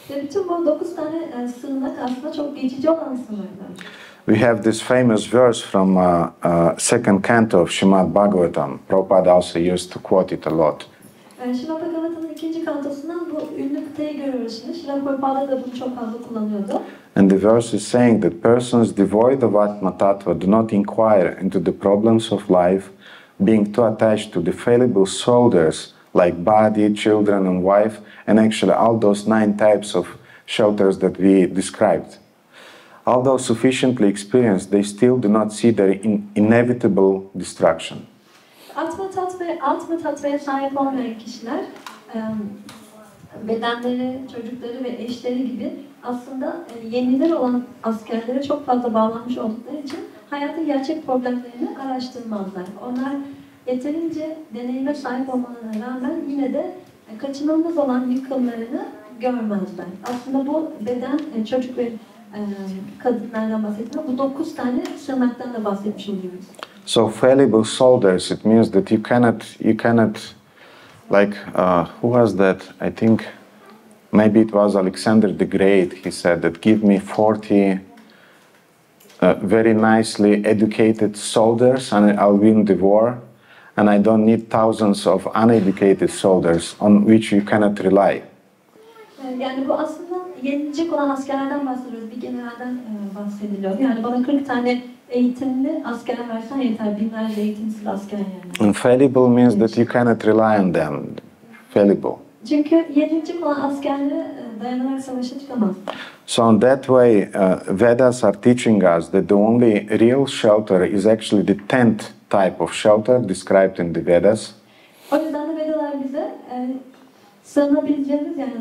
Ve bütün bu 9 tane sığınak aslında çok geçici olan sığınaklar. We have this famous verse from second canto of Srimad Bhagavatam. Prabhupada also used to quote it a lot. Srimad Bhagavatam'ın 2. kantosundan bu ünlü kıtayı görüyoruz şimdi. Srila Prabhupada da bunu çok fazla kullanıyordu. And the verse is saying that persons devoid of Atma Tattva do not inquire into the problems of life, being too attached to the fallible shoulders like body, children, and wife, and actually all those 9 types of shelters that we described. Although sufficiently experienced, they still do not see their inevitable destruction. Alt tatvaya sahip olmayan kişiler bedenleri, çocukları ve eşleri gibi aslında yeniler olan askerlere çok fazla bağlanmış oldukları için hayatın gerçek problemlerini araştırmazlar. Onlar yeterince deneyime sahip olmalarına rağmen yine de kaçınılmaz olan yıkımlarını görmezler. Aslında bu beden, çocuk ve kadınlardan bahsettiğimde bu 9 tane sığınaktan da bahsetmiş oluyoruz. So fallible soldiers, it means that you cannot like, who was that? I think maybe it was Alexander the Great. He said that give me 40 very nicely educated soldiers and I'll win the war. And I don't need thousands of uneducated soldiers on which you cannot rely. Yani bu aslında yenilecek olan askerlerden bahsediyoruz. Bir generalden bahsediliyor. Yani bana 40 tane eğitimli asker versen yeter. Binlerce eğitimsiz asker yani. And fallible means that you cannot rely on them. Fallible. Çünkü yenilecek olan askerlere dayanarak savaşa çıkamaz. So in that way, Vedas are teaching us that the only real shelter is actually the 10th type of shelter described in the Vedas. O yüzden de Vedalar bize sığınabileceğimiz yani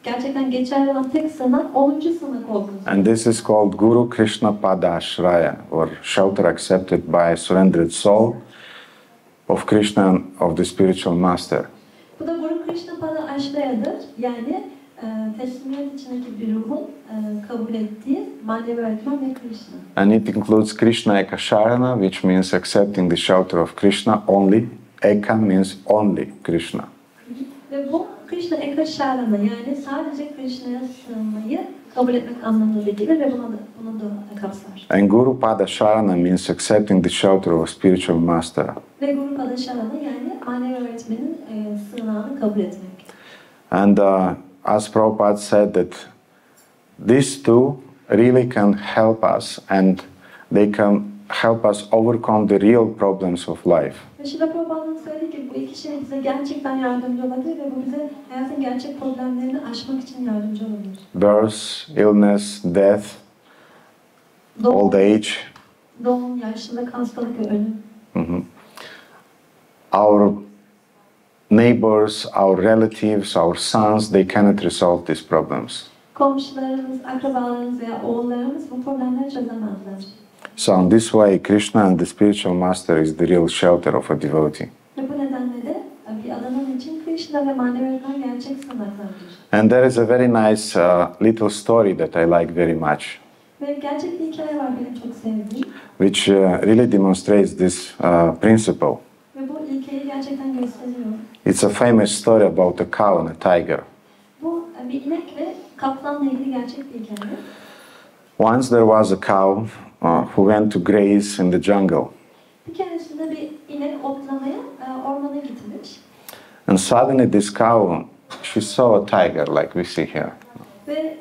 gerçekten geçerli olan tek sığınak 10. sığınak olduğunu. And this is called Guru Krishna Pada Ashraya, or shelter accepted by surrendered soul of Krishna and of the spiritual master. Bu da Guru Krishna Pada Ashraya'dır. Yani teslimiyet içindeki bir ruhun kabul ettiği manevi öğretmen ve Krishna. And it includes Krishna Eka Sharana, which means accepting the shelter of Krishna only. Eka means only Krishna. Ve bu Krishna Eka Sharana yani sadece Krishna'ya sığınmayı kabul etmek anlamına gelir ve bunu da kapsar. And Guru Pada Sharana means accepting the shelter of a spiritual master. Ve Guru Pada Sharana yani manevi öğretmenin sığınağını kabul etmek. And as Prabhupada said that these two really can help us and they can help us overcome the real problems of life. Ve Şila Prabhupa'nın söylediği gibi bu iki şey bize gerçekten yardımcı olabilir ve bu bize hayatın gerçek problemlerini aşmak için yardımcı olabilir. Birth, illness, death, old age. Doğum, yaşlılık, hastalık ve ölüm. Our neighbors, our relatives, our sons, they cannot resolve these problems. Komşularımız, akrabalarımız veya oğullarımız bu problemleri çözemezler. So in this way, Krishna and the spiritual master is the real shelter of a devotee. Ve bu nedenle de bir adamın için Krishna ve manevi öğretmen gerçek sığınaklardır. And there is a very nice little story that I like very much, Ve gerçek bir hikaye var benim çok sevdiğim. which really demonstrates this principle. Ve bu ilkeyi gerçekten gösteriyor. It's a famous story about a cow and a tiger. Bu bir inek ve kaplanla ilgili gerçek bir hikaye. Once there was a cow who went to graze in the jungle. Bir keresinde bir inek otlamaya ormana gitmiş. And suddenly this cow, she saw a tiger like we see here. Ve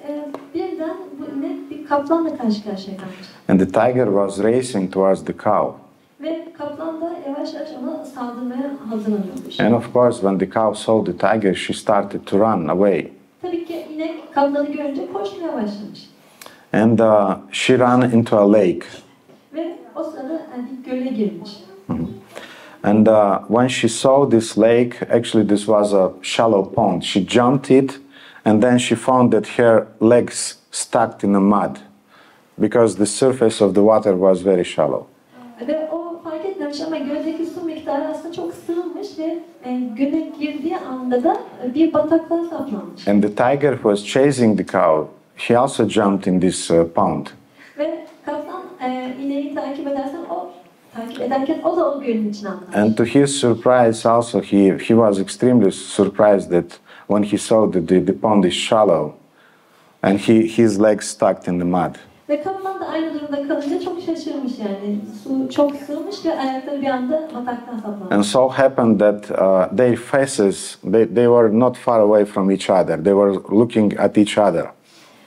birden bu inek bir kaplanla karşı karşıya kalmış. And the tiger was racing towards the cow. Ve kaplan da yavaş yavaş ona saldırmaya hazırlanıyormuş. And of course, when the cow saw the tiger, she started to run away. Tabii ki inek kaplanı görünce koşmaya başlamış. And she ran into a lake. Ve o sırada bir göle girmiş. And when she saw this lake, actually this was a shallow pond. She jumped it, and then she found that her legs stuck in the mud because the surface of the water was very shallow. Ve o fark etmemiş ama göldeki su miktarı aslında çok sığmış ve göle girdiği anda da bir bataklığa saplanmış. And the tiger who was chasing the cow, he also jumped in this pond. Ve kaplan ineği takip ederken o da o gölün içine atlamış. And to his surprise also, he was extremely surprised that when he saw that the pond is shallow and his legs stuck in the mud. Ve kaplan da aynı durumda kalınca çok şaşırmış yani. Su çok sığmış ve ayakları bir anda bataklığa saplanmış. And so happened that their faces, they were not far away from each other. They were looking at each other.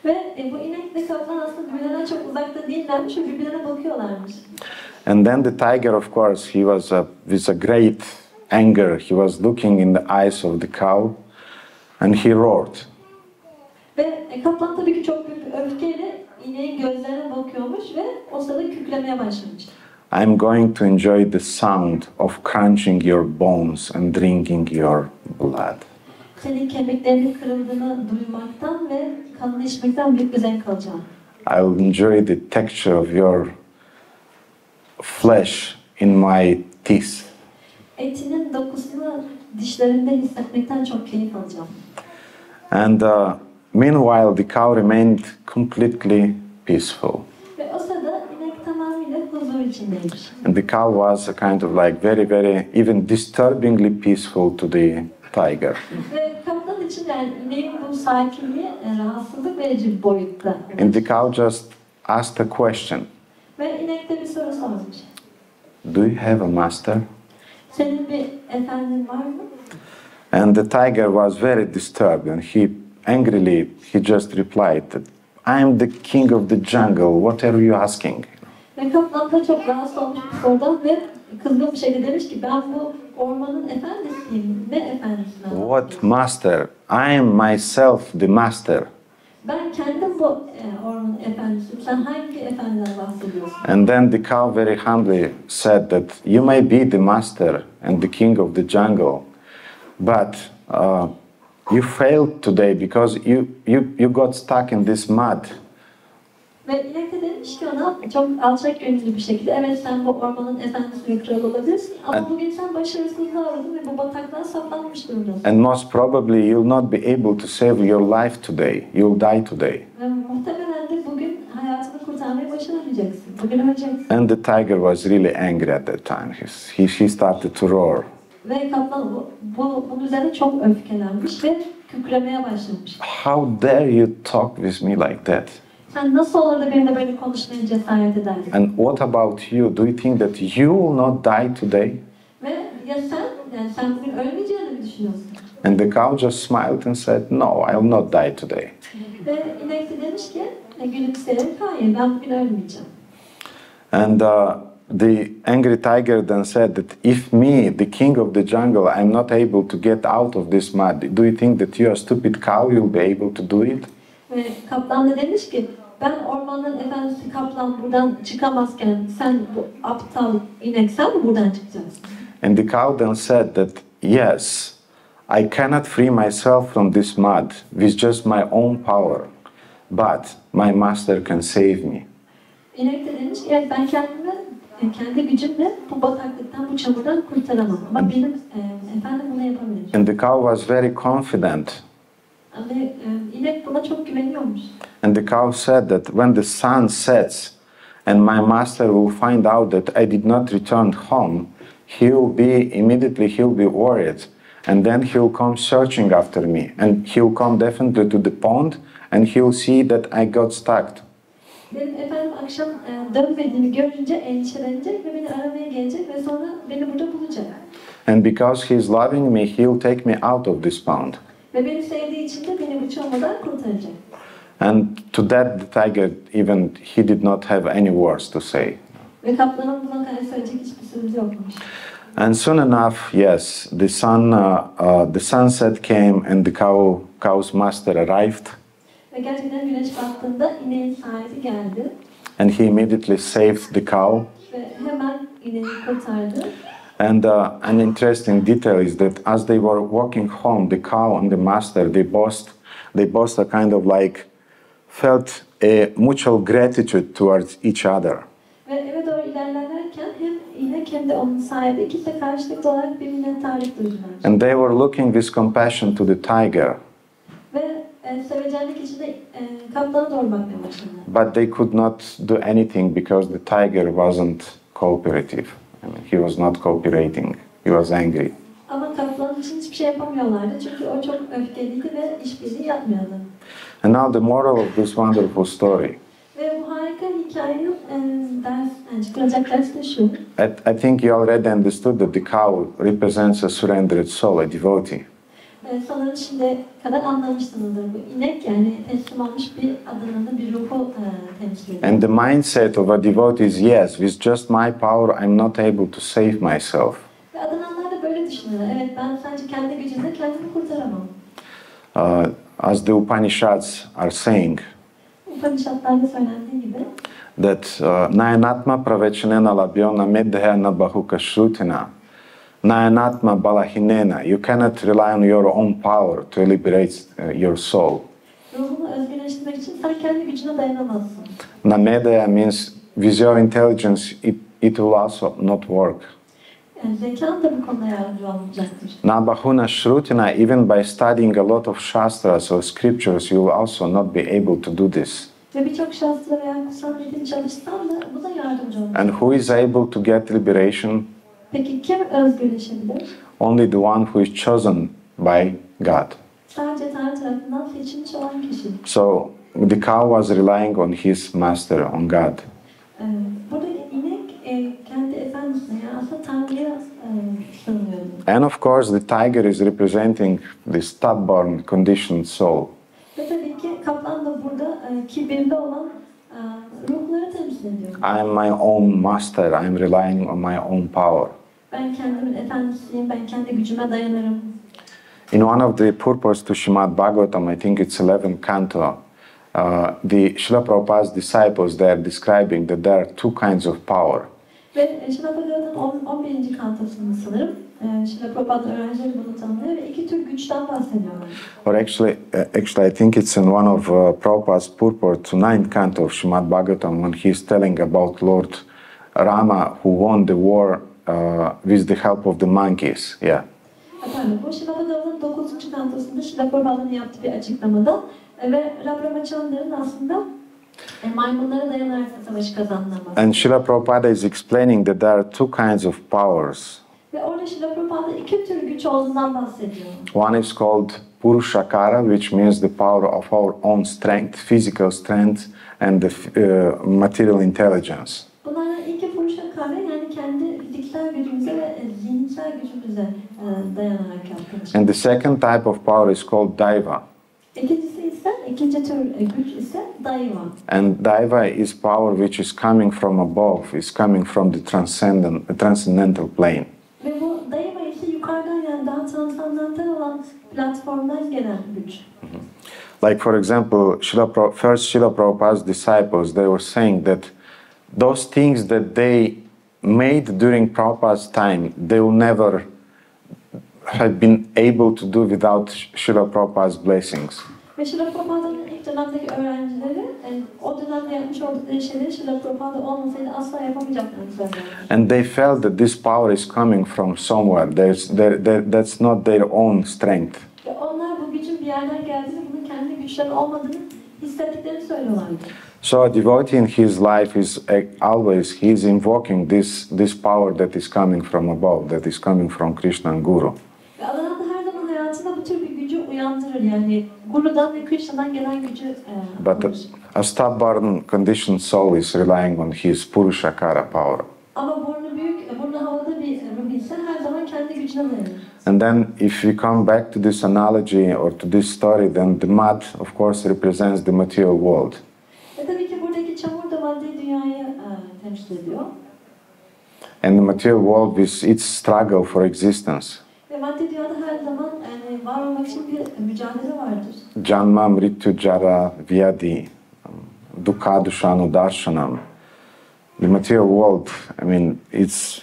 Ve bu inekle kaplan aslında birbirlerinden çok uzakta değillermiş ve birbirlerine bakıyorlarmış. And then the tiger, of course, he was with a great anger. He was looking in the eyes of the cow and he roared. Ve kaplan tabii ki çok büyük bir öfkeyle ineğin gözlerine bakıyormuş ve o sırada kükremeye başlamış. I'm going to enjoy the sound of crunching your bones and drinking your blood. Senin kemiklerinin kırıldığını duymaktan ve kanını içmekten büyük bir zevk alacağım. I will enjoy the texture of your flesh in my teeth. Etinin dokusunu dişlerinde hissetmekten çok keyif alacağım. And meanwhile, the cow remained completely peaceful. Ve o sırada inek tamamıyla huzur içindeymiş. And the cow was a kind of like very, very, even disturbingly peaceful to the tiger. Ve kaplan için yani ineğin bu sakinliği rahatsızlık verici bir boyutta. And the cow just asked a question. Ve inek de bir soru sormuş. Do you have a master? Senin bir efendin var mı? And the tiger was very disturbed and he angrily, he just replied that I am the king of the jungle, what are you asking? Ve kaplan da çok rahatsız olmuş bir sorudan ve kızgın bir şekilde demiş ki ben bu ormanın efendisiyim. Ne efendisinden? What master? I am myself the master. Ben kendim bu ormanın efendisiyim. Sen hangi efendiden bahsediyorsun? And then the cow very humbly said that you may be the master and the king of the jungle, but you failed today because you got stuck in this mud. Ve inek de demiş ki ona çok alçak gönüllü bir şekilde evet sen bu ormanın efendisi ve kralı olabilirsin ama bugün sen başarısızlığa uğradın ve bu bataklığa saplanmış durumdasın. And most probably you'll not be able to save your life today. You'll die today. Ve muhtemelen de bugün hayatını kurtarmayı başaramayacaksın. Bugün öleceksin. And the tiger was really angry at that time. He started to roar. Ve kaplan bunun üzerine çok öfkelenmiş ve kükremeye başlamış. How dare you talk with me like that? Sen nasıl olur da benimle böyle konuşmaya cesaret ederdin? And what about you? Do you think that you will not die today? Ve ya sen bugün ölmeyeceğini mi düşünüyorsun? And the cow just smiled and said, no, I will not die today. Ve inek de demiş ki gülümseyerek hayır ben bugün ölmeyeceğim. And the angry tiger then said that if me, the king of the jungle, I'm not able to get out of this mud, do you think that you, a stupid cow, you'll be able to do it? Ve kaplan da demiş ki ben ormanın efendisi kaplan buradan çıkamazken sen bu aptal inek sen mi buradan çıkacaksın? And the cow then said that yes, I cannot free myself from this mud with just my own power, but my master can save me. İnek de demiş ki evet ben kendi gücümle bu bataklıktan bu çamurdan kurtaramam ama benim efendim bunu yapabilir. And the cow was very confident. Ve inek buna çok güveniyormuş. And the cow said that when the sun sets and my master will find out that I did not return home, he'll be worried. And then he'll come searching after me. And he'll come definitely to the pond and he'll see that I got stuck. Benim efendim akşam dönmediğimi görünce endişelenecek ve beni aramaya gelecek ve sonra beni burada bulacak. And because he's loving me, he'll take me out of this pond. Ve beni sevdiği için de beni bu çamurdan kurtaracak. And to that the tiger even he did not have any words to say. Ve kaplanın buna karşı söyleyecek hiçbir sözü yokmuş. And soon enough, yes, the sunset came and the cow's master arrived. Ve gerçekten güneş battığında ineğin sahibi geldi. And he immediately saved the cow. Ve hemen ineği kurtardı. And an interesting detail is that as they were walking home, the cow and the master, they both a kind of like felt a mutual gratitude towards each other. Ve eve doğru ilerlerken hem inek hem de onun sahibi ikisi de karşılıklı olarak bir minnettarlık duydular. And they were looking with compassion to the tiger. Ve sevecenlik içinde kaplana doğru bakmaya başladılar. But they could not do anything because the tiger wasn't cooperative. I mean, he was not cooperating. He was angry. Ama kaplan için hiçbir şey yapamıyorlardı çünkü o çok öfkeliydi ve işbirliği yapmıyordu. And now the moral of this wonderful story. Ve bu harika hikayenin çıkılacak ders de şu. I think you already understood that the cow represents a surrendered soul, a devotee. Sanırım şimdi kadar anlamışsınızdır. Bu inek yani teslim olmuş bir adının bir ruhu temsil ediyor. And the mindset of a devotee is yes, with just my power I'm not able to save myself. Ve adananlar da böyle düşünüyorlar. Evet, ben sadece kendi gücümle kendimi kurtaramam. As the Upanishads are saying, Upanishadlarda söylendiği gibi, that Nayanatma pravechanena labhyona medhyana bahuka shrutina, Nayanatma balahinena, you cannot rely on your own power to liberate your soul. ruhunu özgürleştirmek için sen kendi gücüne dayanamazsın. Namedaya means with your intelligence it will also not work. Yani zekan da bu konuda yardımcı olmayacaktır. Nabahuna shrutina, even by studying a lot of shastras or scriptures, you will also not be able to do this. Ve birçok şastra veya kutsal metin çalışsan da bu da yardımcı olacak. And who is able to get liberation? Peki kim özgürleşebilir? Only the one who is chosen by God. Sadece Tanrı tarafından seçilmiş olan kişi. So the cow was relying on his master, on God. Buradaki inek kendi efendisine, yani aslında Tanrı'ya sığınıyordu. And of course the tiger is representing the stubborn, conditioned soul. Ve tabii ki kaplan da burada kibirli olan ruhları temsil ediyor. I am my own master, I am relying on my own power. Ben kendimin efendisiyim, ben kendi gücüme dayanırım. In one of the purports to Srimad Bhagavatam, I think it's 11th canto, the Srila Prabhupada's disciples, they are describing that there are two kinds of power. Ve Srila Prabhupa'nın 11. kantosunda sanırım Srila Prabhupa'nın öğrencileri bunu tanımlıyor ve iki tür güçten bahsediyorlar. Or actually, I think it's in one of Prabhupada's purport to 9th canto of Srimad Bhagavatam when he's telling about Lord Rama who won the war with the help of the monkeys. Yeah. Efendim, bu Srila Prabhupa'nın 9. kantosunda Srila Prabhupa'nın yaptığı bir açıklamada ve Ramachandran'ın aslında maymunlara dayanarak savaşı kazandığından bahsediyor. And Srila Prabhupada is explaining that there are two kinds of powers. Ve orada Srila Prabhupada iki tür güç olduğundan bahsediyor. One is called Purushakara, which means the power of our own strength, physical strength, and the material intelligence. Bunlardan ilki Purushakara, yani kendi fiziksel gücümüze ve zihinsel gücümüze dayanarak yaptığımız. And the second type of power is called Daiva. İkinci tür güç ise Daiva. And Daiva is power which is coming from above, is coming from the transcendental plane. Ve bu Daiva ise yukarıdan, yani daha transandantal olan platformdan gelen güç. Like for example, first Srila Prabhupada's disciples, they were saying that those things that they made during Prabhupada's time, they will never have been able to do without Srila Prabhupada's blessings. Ve Srila Prabhupa'nın ilk dönemdeki öğrencileri o dönemde yapmış oldukları şeyleri Srila Prabhupada olmasaydı asla yapamayacaklarını söylüyorlar. And they felt that this power is coming from somewhere. That's not their own strength. Ve onlar bu gücün bir yerden geldiğini, bunun kendi güçleri olmadığını hissettiklerini söylüyorlardı. So a devotee in his life is always, he is invoking this power that is coming from above, that is coming from Krishna and Guru. Ve adam her zaman hayatında bu tür bir gücü uyandırır, yani Guru'dan ve Krishna'dan gelen gücü But a stubborn, conditioned soul is relying on his Purushakara power. Ama burnu büyük, burnu havada bir ruh ise her zaman kendi gücüne dayanır. And then if we come back to this analogy or to this story, then the mud, of course, represents the material world. Ve tabii ki buradaki çamur da maddi dünyayı temsil ediyor. And the material world is its struggle for existence. Ve maddi dünyada her zaman var olmak için bir mücadele vardır. Janma, Mrityu, Jara, Vyadi, Dukkha, Dushanu, Darshanam. The material world, I mean, it's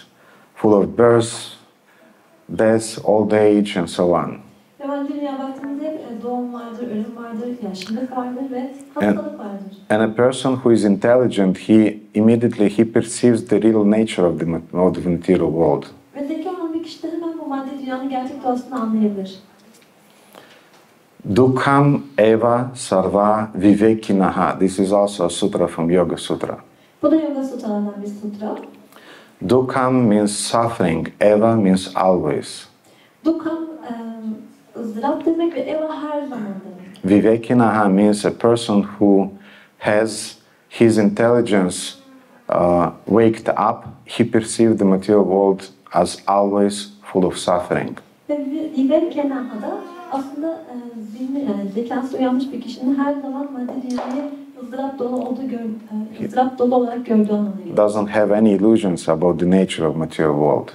full of births, death, old age, and so on. Ve maddi dünya baktığımızda hep doğum vardır, ölüm vardır, yaşlılık vardır ve hastalık vardır. And a person who is intelligent, he immediately perceives the real nature of the material world. Ve zeki olan bir kişi de hemen bu maddi dünyanın gerçek doğasını anlayabilir. Dukkham eva sarva vivekinaha. This is also a sutra from Yoga Sutra. Bu da Yoga Sutralarından bir sutra. Dukkham means suffering, eva means always. Dukkham ızdırap demek ve eva her zaman demek. Vivekinaha means a person who has his intelligence waked up, he perceived the material world as always full of suffering. Ve Vivekinaha da aslında zihni, yani zekası uyanmış bir kişinin her zaman maddi dünyayı ızdırap dolu olarak gördüğü anlamına gelir. Doesn't have any illusions about the nature of material world.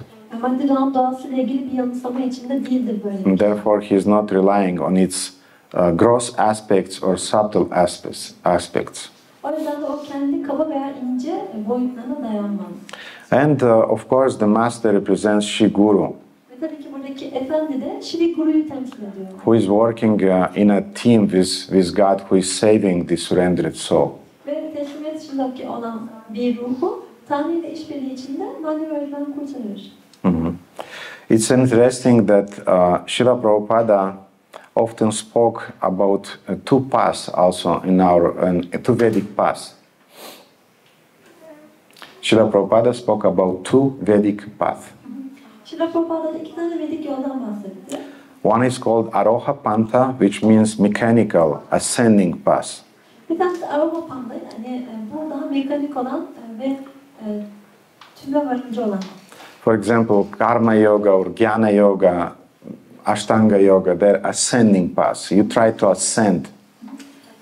maddi doğan doğasıyla ilgili bir yanılsama içinde değildir böyle. And therefore, he is not relying on its gross aspects or subtle aspects. O yüzden de o kendi kaba veya ince boyutlarına dayanmaz. And of course, the master represents Shri Guru, Ve tabii ki buradaki efendi de Shri Guru'yu temsil ediyor. who is working in a team with God, who is saving the surrendered soul. Ve teslimiyet içindeki olan bir ruhu Tanrı ile işbirliği içinde manevi ölümden kurtarır. It's interesting that Srila Prabhupada often spoke about two paths also in two Vedic paths. Srila Prabhupada spoke about two Vedic paths. Srila Prabhupa'da iki tane Vedik yoldan bahsetti. One is called Aroha Pantha, which means mechanical, ascending path. Bir tanesi Aroha Pantha, yani bu daha mekanik olan ve tüme varıcı olan. For example, Karma Yoga or Jnana Yoga, Ashtanga Yoga, they're ascending paths. You try to ascend.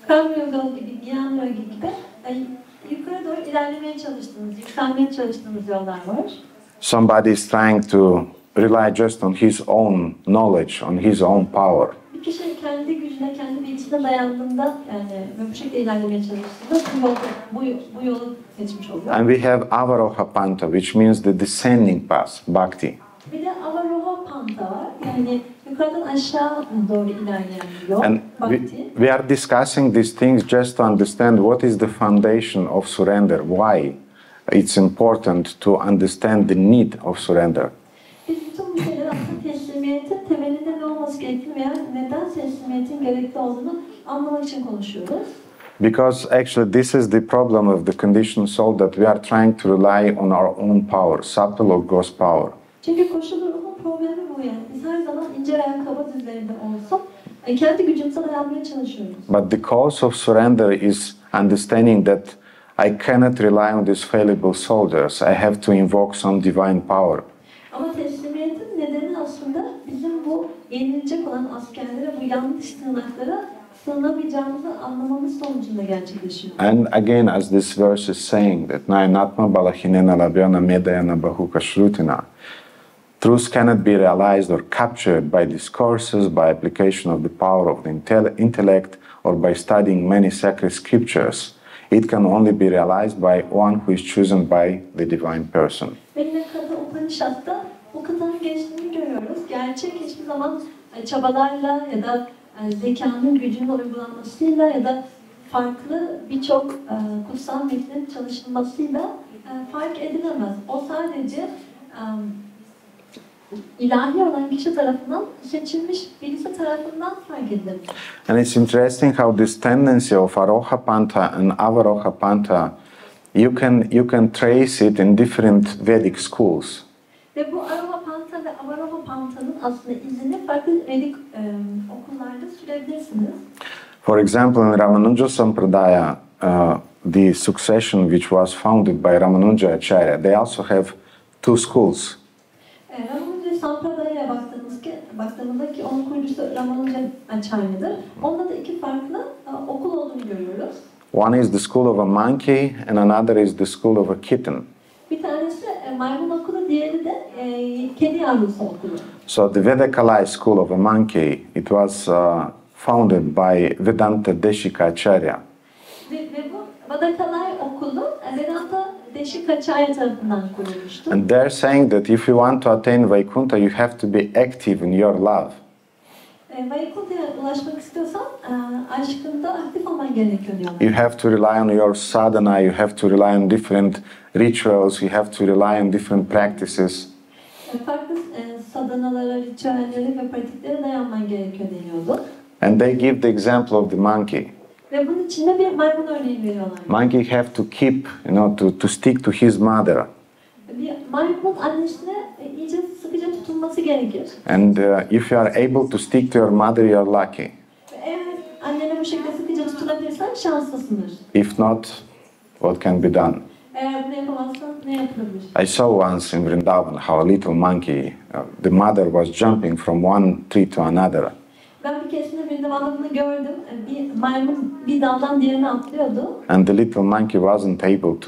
Karma Yoga gibi, Jnana Yoga gibi yukarı doğru ilerlemeye çalıştığınız, yükselmeye çalıştığınız yollar var. Somebody is trying to rely just on his own knowledge, on his own power. Bir kişi kendi gücüne, kendi bilgisine dayandığında yani ve bu şekilde ilerlemeye çalıştığında bu yolu seçmiş oluyor. And we have Avaroha Pantha, which means the descending path, Bhakti. Bir de Avaroha Pantha var. Yani yukarıdan aşağı doğru ilerleyen bir yol, And Bhakti. we are discussing these things just to understand what is the foundation of surrender, why it's important to understand the need of surrender. Biz bütün bu şeyleri aslında teslimiyetin temelinde ne olması gerektiğini veya neden teslimiyetin gerekli olduğunu anlamak için konuşuyoruz. Because actually this is the problem of the conditioned soul, that we are trying to rely on our own power, subtle or gross power. Çünkü koşullu ruhun problemi bu yani. Biz her zaman ince veya kaba düzeyinde olsa kendi gücümüze dayanmaya çalışıyoruz. But the cause of surrender is understanding that I cannot rely on these fallible soldiers. I have to invoke some divine power. Ama teslimiyetin nedeni aslında bizim bu yenilecek olan askerlere, bu yanlış sığınaklara sığınamayacağımızı anlamamız sonucunda gerçekleşiyor. And again, as this verse is saying, that Nayanatma Balahinena Labhyana Medayana Bahuka Shrutina, truth cannot be realized or captured by discourses, by application of the power of the intellect, or by studying many sacred scriptures. It can only be realized by one who is chosen by the divine person. Ve yine Katha Upanishad'da bu kıtanın geçtiğini görüyoruz. Gerçek hiçbir zaman çabalarla ya da zekanın gücünün uygulanmasıyla ya da farklı birçok kutsal metnin çalışılmasıyla fark edilemez. O sadece ilahi olan kişi tarafından seçilmiş birisi tarafından fark edilir. And it's interesting how this tendency of Aroha Pantha and Avaroha Pantha, you can trace it in different Vedic schools. Ve bu Aroha Pantha ve Avaroha Pantha'nın aslında izini farklı Vedik okullarda sürebilirsiniz. For example, in Ramanuja Sampradaya, the succession which was founded by Ramanuja Acharya, they also have two schools. Ramanuja Sampradaya'ya baktığımızda ki onun kurucusu Ramanuja Acharya'dır. Onda da iki farklı okul olduğunu görüyoruz. One is the school of a monkey and another is the school of a kitten. Bir tanesi maymun okulu, diğeri de kedi yavrusu okulu. So the Vedakalai school of a monkey, it was founded by Vedanta Deshika Acharya. Ve bu Vedakalai okulu Vedanta Deshika Acharya tarafından kurulmuştu. And they're saying that if you want to attain Vaikuntha, you have to be active in your love. Vaikuntha'ya ulaşmak istiyorsan aşkında aktif olman gerekiyor diyorlar. You have to rely on your sadhana, you have to rely on different rituals, you have to rely on different practices. Farklı sadhanalara, ritüellere ve pratiklere dayanman gerekiyor deniyordu. And they give the example of the monkey. Ve bunun içinde bir maymun örneği veriyorlar. Monkey have to keep, to stick to his mother. Bir maymunun annesine iyice sıkıca tutunması gerekir. And if you are able to stick to your mother, you are lucky. Ve eğer annene bu şekilde sıkıca tutunabilirsen şanslısındır. If not, what can be done? Eğer bunu yapamazsan ne yapılabilir? I saw once in Vrindavan how a little monkey, the mother was jumping from one tree to another. Ben bir keresinde Vrindavan'da bunu gördüm. Bir maymun bir daldan diğerine atlıyordu. And the little monkey wasn't able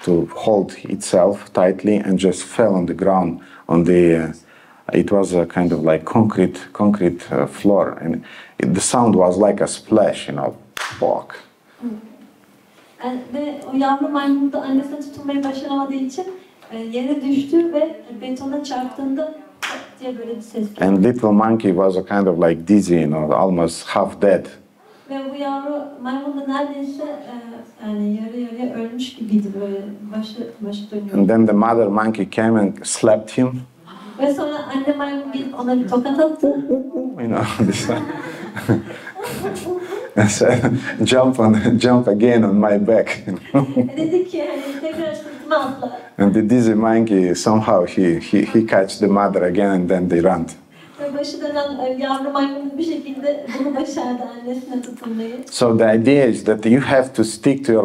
to hold itself tightly and just fell on the ground on the. It was a kind of like concrete floor, and the sound was like a splash, you know, walk. Ve o yavru maymun da annesine tutunmayı başaramadığı için yere düştü ve betona çarptığında diye böyle bir ses geldi. And little monkey was a kind of like dizzy, you know, almost half dead. Ve bu yavru maymun da neredeyse yani yarı yarıya ölmüş gibiydi, böyle başı dönüyor. And then the mother monkey came and slapped him. Ve sonra anne maymun gelip ona bir tokat attı. You know, this and said, jump again on my back. Dedi ki hani tekrar sırtıma atla. And the dizzy monkey somehow he catch the mother again, and then they ran. Ve başı dönen yavru maymun bir şekilde bunu başardı, annesine tutunmayı. So the idea is that you have to stick to your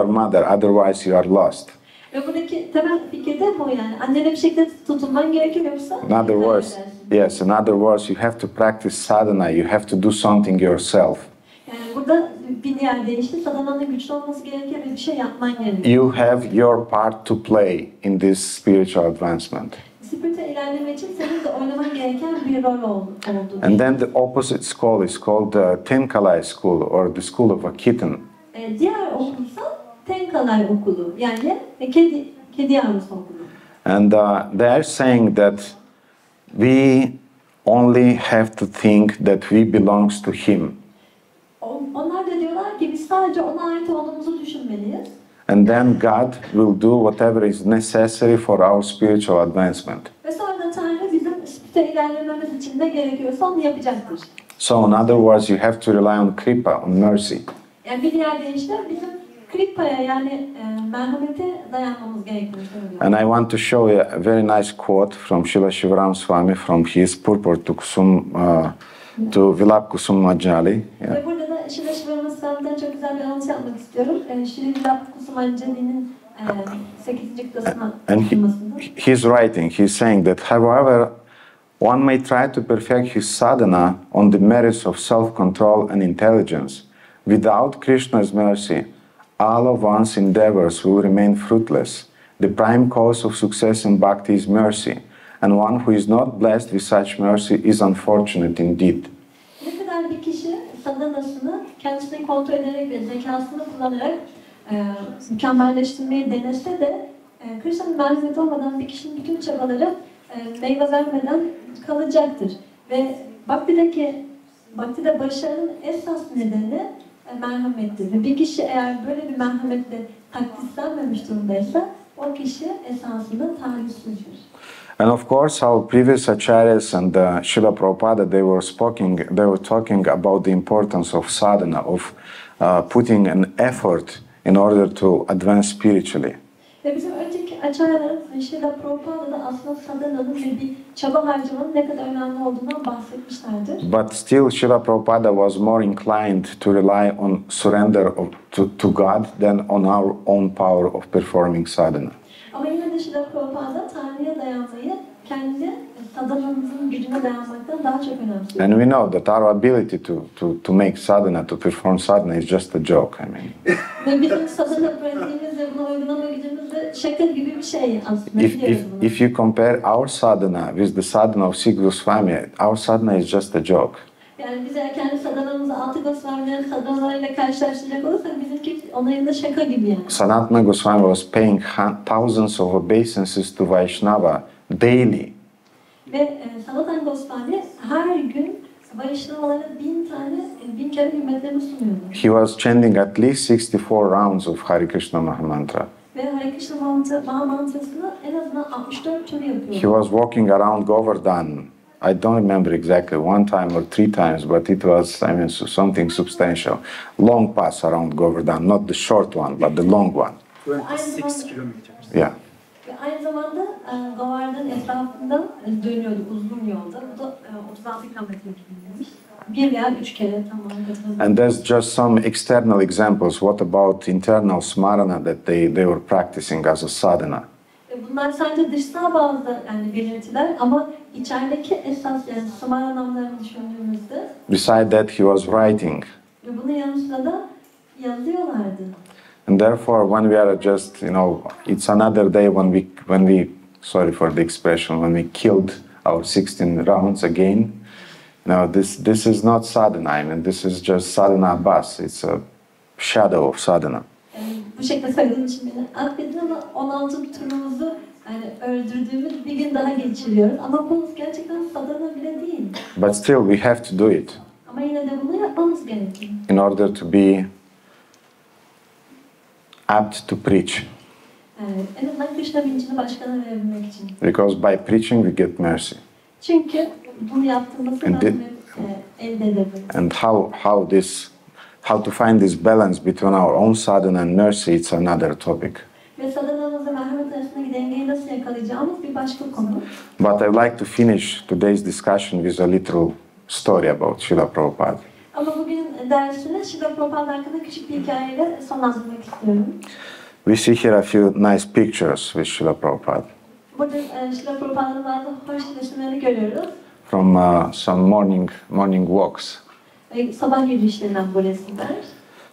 mother, otherwise you are lost. Ve buradaki temel fikir de bu yani. Annene bir şekilde tutunman gerekiyor, yoksa In other words, yes, in other words, you have to practice sadhana, you have to do something yourself. Yani burada bir diğer deyişle sadhananın güçlü olması gerekiyor ve bir şey yapman gerekiyor. You have your part to play in this spiritual advancement. Spiritüel ilerleme için senin de oynaman gereken bir rol oldu. And then the opposite school is called the Tenkalai school, or the school of a kitten. Diğer okulsa Tenkalai okulu, yani kedi yavrusu okulu. And they are saying that we only have to think that we belongs to him. Onlar da diyorlar ki biz sadece ona ait olduğumuzu düşünmeliyiz. And then God will do whatever is necessary for our spiritual advancement. Ve sonra da Tanrı bizim spiritüel ilerlememiz için ne gerekiyorsa onu yapacaktır. So in other words, you have to rely on kripa, on mercy. Yani bir diğer deyişle bizim kripaya, yani merhamete dayanmamız gerektiğini söylüyor. And I want to show you a very nice quote from Srila Shivaram Swami from his Purport to Vilap Kusum Majali. Ve burada da Srila Shivaram Swami'den çok güzel bir alıntı yapmak istiyorum. Srila Vilap Kusum Majali'nin 8. kıtasına sunmasında. He's writing, he's saying that however one may try to perfect his sadhana on the merits of self-control and intelligence, without Krishna's mercy, all of one's endeavors will remain fruitless. The prime cause of success in bhakti is mercy, and one who is not blessed with such mercy is unfortunate indeed. Ne kadar bir kişi sadhanasını kendisini kontrol ederek ve zekasını kullanarak mükemmelleştirmeyi denese de Krishna'nın merhameti olmadan bir kişinin bütün çabaları meyve vermeden kalacaktır. Ve Bhakti'de başarının esas nedeni merhamettir. Ve bir kişi eğer böyle bir merhametle takdislenmemiş durumdaysa o kişi esasında talihsizdir. And of course, our previous acharyas and Srila Prabhupada, they were talking about the importance of sadhana, of putting an effort in order to advance spiritually. Ve bizim önceki acaylarımız Srila Prabhupada da aslında sadhananın ve bir çaba harcamanın ne kadar önemli olduğundan bahsetmişlerdir. But still, Srila Prabhupada was more inclined to rely on surrender to God than on our own power of performing sadhana. Ama yine de Srila Prabhupada Tanrı'ya dayanmayı kendi sadhanamızın gücüne dayanmaktan daha çok önemsiyor. And we know that our ability to make sadhana, to perform sadhana is just a joke, I mean. Ve bizim sadhana pratiğimiz ve bunu uygulama gücümüz de şaka gibi bir şey aslında. If you compare our sadhana with the sadhana of Sri Goswami, our sadhana is just a joke. Yani biz eğer kendi sadhanamızı Altı Goswami'lerin sadhanalarıyla karşılaştıracak olursak bizimki onların da şaka gibi yani. Sanatana Goswami was paying thousands of obeisances to Vaishnava daily. Ve Sanatana Goswami her gün Vaishnavalara 1000 kere hürmetlerini sunuyordu. He was chanting at least 64 rounds of Hare Krishna Mahamantra. Ve Hare Krishna Mahamantrasını en azından 64 tur yapıyordu. He was walking around Govardhan. I don't remember exactly, one time or 3 times, but it was, I mean, something substantial. Long pass around Govardhan, not the short one, but the long one. 26 kilometers. Yeah. Ve aynı zamanda Govardhan etrafında dönüyordu uzun yolda. Bu da 36 kilometre gidilmiş. 1 veya 3 kere tamam. And there's just some external examples. What about internal smarana that they were practicing as a sadhana? Bunlar sadece dışsal bazı yani belirtiler ama içerideki esas yani smaranamlarını düşündüğümüzde. Beside that, he was writing. Ve bunun yanı sıra da yazıyorlardı. And therefore, when we are just, it's another day when we, sorry for the expression, when we killed our 16 rounds again. This is not sadhana. I mean, this is just sadhana bus. It's a shadow of sadhana. Bu şekilde söylediğim için beni affedin ama 16 turumuzu öldürdüğümüz bir gün daha geçiriyoruz. Ama bu gerçekten sadhana bile değil. But still, we have to do it. Ama yine de bunu yapmamız gerekiyor. In order to be apt to preach. En azından Krishna bilincini başkana verebilmek için. Because by preaching we get mercy. Çünkü bunu yaptığımızda elde edebiliriz. And how to find this balance between our own sadhana and mercy, it's another topic. Ve sadhanamızla merhamet arasındaki dengeyi nasıl yakalayacağımız bir başka konu. But I'd like to finish today's discussion with a little story about Srila Prabhupada. Ama bugün dersine Srila Prabhupada hakkında küçük bir hikayeyle sonlandırmak istiyorum. We see here a few nice pictures with Srila Prabhupada. Burada Srila Prabhupa'nın bazı hoş resimlerini görüyoruz. From some morning walks. Sabah yürüyüşlerinden bu resimler.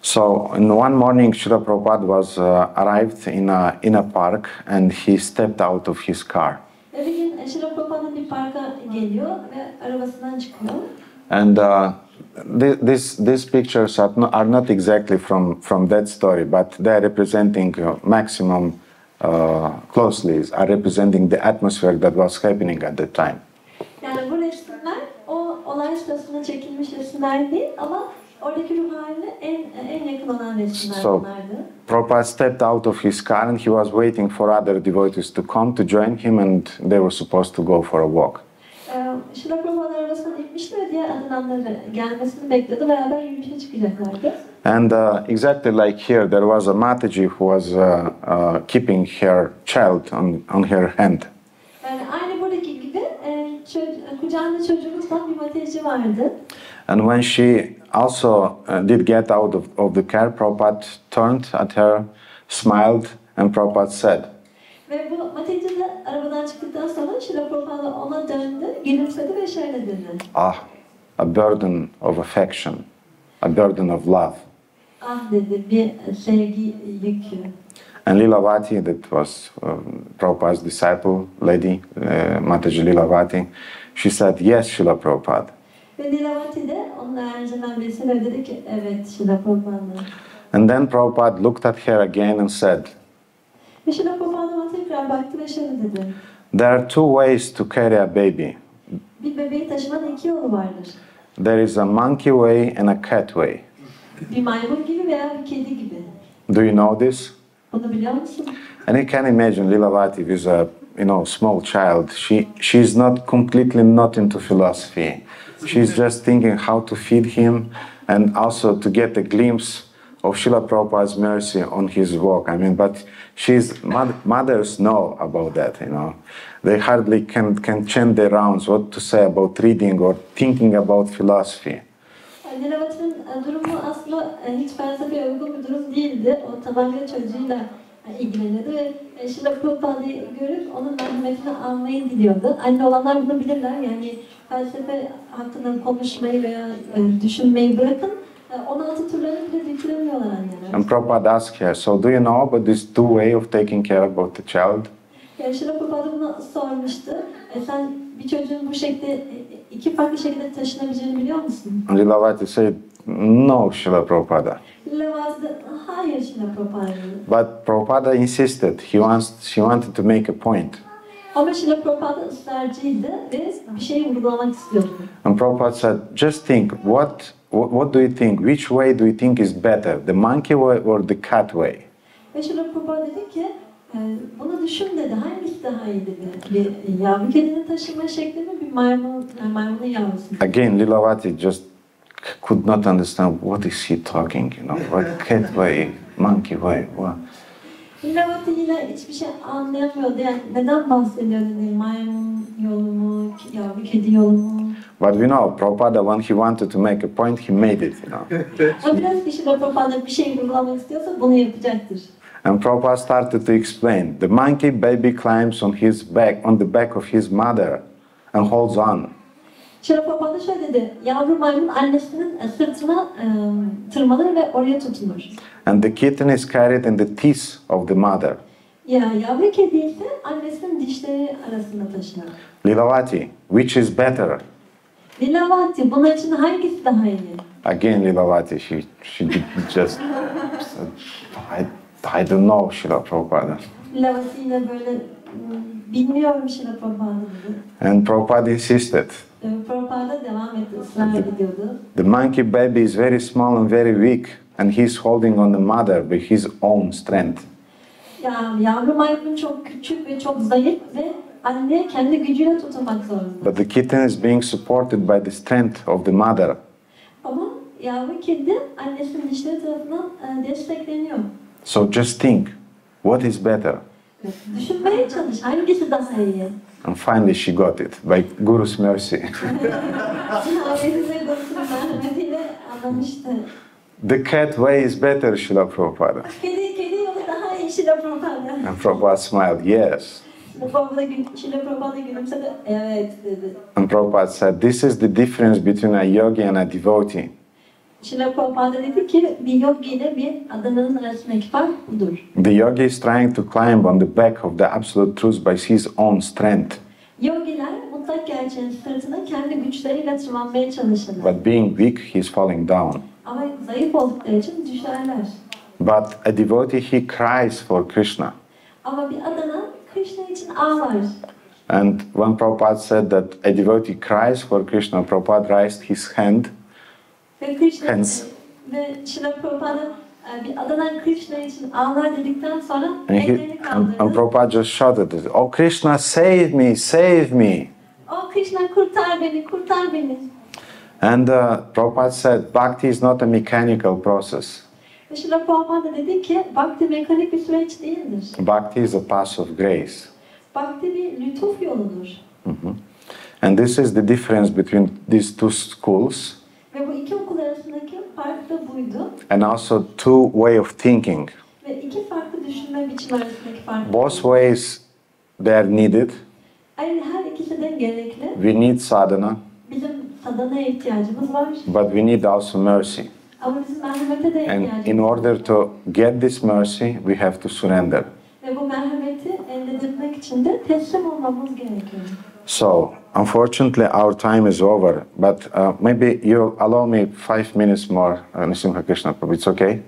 So in one morning, Srila Prabhupada was arrived in a park and he stepped out of his car. Ve bir gün Srila Prabhupada bir parka geliyor ve arabasından çıkıyor. And these pictures are not exactly from that story, but they are representing maximum closely are representing the atmosphere that was happening at that time. Yani bu resimler o olay sırasında çekilmiş resimler değil ama oradaki ruh haline en yakın olan resimler bunlardı. Prabhupada stepped out of his car and he was waiting for other devotees to come to join him and they were supposed to go for a walk. Srila Prabhupada arabasından inmişti ve diğer adınanları gelmesini bekledi. Beraber yürüyüşe çıkacaklardı. And exactly like here, there was a Mataji who was keeping her child on her hand. Yani aynı buradaki gibi kucağında çocuğu tutan bir Mataji vardı. And when she also did get out of the car, Prabhupada turned at her, smiled, and Prabhupada said, Ve bu Mataji de arabadan çıktıktan sonra Srila Prabhupada ona döndü, gülümsedi ve şöyle dedi. a burden of affection, a burden of love. Ah dedi, bir sevgi yükü. And Lilavati, that was Prabhupada's disciple, lady, Mataji Lilavati, she said, yes, Srila Prabhupada. Ve Lilavati de onun öğrencilerinden birisi ve dedi ki, evet Srila Prabhupada. And then Prabhupada looked at her again and said, Ve Srila Prabhupada ona tekrar baktı ve şöyle dedi. there are two ways to carry a baby. Bir bebeği taşımanın iki yolu vardır. There is a monkey way and a cat way. Bir maymun gibi veya bir kedi gibi. Do you know this? Bunu biliyor musun? And you can imagine Lilavati with a small child. She's not completely not into philosophy. She's just thinking how to feed him and also to get a glimpse of Srila Prabhupada's mercy on his walk. I mean, but mothers know about that, They hardly can chant their rounds what to say about reading or thinking about philosophy. Lilavati'nin durumu aslında hiç felsefeye uygun bir durum değildi. O tamamen çocuğuyla ilgileniyordu ve Srila Prabhupa'yı görüp onun merhametini almayı diliyordu. Anne olanlar bunu bilirler. Yani felsefe hakkında konuşmayı veya düşünmeyi bırakın. 16 türlerini bile bitiremiyorlar anneler. And Prabhupada asked her, so do you know about this two way of taking care about the child? Yani Srila Prabhupada bunu sormuştu. Sen bir çocuğun bu şekilde iki farklı şekilde taşınabileceğini biliyor musun? And Lilavati said, no, Srila Prabhupada. Lilavati de hayır Srila Prabhupada. But Prabhupada insisted. She wanted to make a point. Ama Srila Prabhupada ısrarcıydı ve bir şey vurgulamak istiyordu. And Prabhupada said, just think, what do you think? Which way do you think is better, the monkey way or the cat way? Ve Srila Prabhupada dedi ki, bunu düşün dedi, hangisi daha iyi dedi? Bir yavru kedinin taşıma şekli mi, bir maymunun yavrusu? Again, Lilavati just could not understand what is he talking, what cat way, monkey way, what? Lilavati yine hiçbir şey anlayamıyordu. Yani neden bahsediyor dedi, maymun yolu mu, yavru kedi yolu mu? But we know, Prabhupada, when he wanted to make a point, he made it, Ama biraz kişi de Prabhupada bir şey vurgulamak istiyorsa bunu yapacaktır. And Prabhupada started to explain. The monkey baby climbs on the back of his mother and holds on. Şila Prabhupada şöyle dedi, yavru maymun annesinin sırtına tırmanır ve oraya tutunur. And the kitten is carried in the teeth of the mother. Ya yavru kedi ise annesinin dişleri arasında taşınır. Lilavati, which is better? Lilavati, bunun için hangisi daha iyi? Again, Lilavati, she just, I don't know, Srila Prabhupada. Lilavati ile böyle bilmiyorum Şila Prabhupada dedi. And Prabhupada insisted. Prabhupada devam etti, ısrar ediyordu. The monkey baby is very small and very weak, and he's holding on the mother with his own strength. Ya yavru maymun çok küçük ve çok zayıf ve anne kendi gücüyle tutunmak zorunda. But the kitten is being supported by the strength of the mother. Ama yavru kedi annesinin dişleri tarafından destekleniyor. So just think, what is better? Düşünmeye çalış, hangisi daha iyi? And finally she got it, by Guru's mercy. Ailesiyle dostum merhametiyle anlamıştı. The cat way is better, Srila Prabhupada. Kedi yolu daha iyi Şila Prabhupada. And Prabhupada smiled, yes. Şila Prabhupada gülümsedi, evet dedi. And Prabhupada said, this is the difference between a yogi and a devotee. Şila Prabhupada dedi ki bir yogi ile bir adanın arasındaki fark budur. The yogi is trying to climb on the back of the absolute truth by his own strength. Yogiler mutlak gerçeğin sırtına kendi güçleriyle tırmanmaya çalışırlar. But being weak, he is falling down. Ama zayıf oldukları için düşerler. But a devotee, he cries for Krishna. Ama bir adana Krishna için ağlar. And when Prabhupada said that a devotee cries for Krishna, Prabhupada raised his hand. Ve Krishna Hence. ve Şila Prabhupada bir adana Krishna için ağlar dedikten sonra And, ellerini and kaldırdı. Prabhupada just shouted, oh Krishna, save me, save me. Oh Krishna kurtar beni, kurtar beni. And Prabhupada said, bhakti is not a mechanical process. Ve Şila Prabhupada dedi ki, bhakti mekanik bir süreç değildir. Bhakti is a path of grace. Bhakti bir lütuf yoludur. And this is the difference between these two schools, Ve bu iki okul arasındaki fark da buydu. and also two way of thinking. Ve iki farklı düşünme biçimi arasındaki fark. Both ways, they are needed. Her ikisi de gerekli. We need sadhana, Bizim sadanaya ihtiyacımız var. but we need also mercy. Ama bizim merhamete de And ihtiyacımız in var. order to get this mercy, we have to surrender. Ve bu merhameti elde etmek için de teslim olmamız gerekiyor. So, unfortunately, our time is over, but maybe you'll allow me 5 minutes more, Nrsimha Krishna Prabhu, it's okay?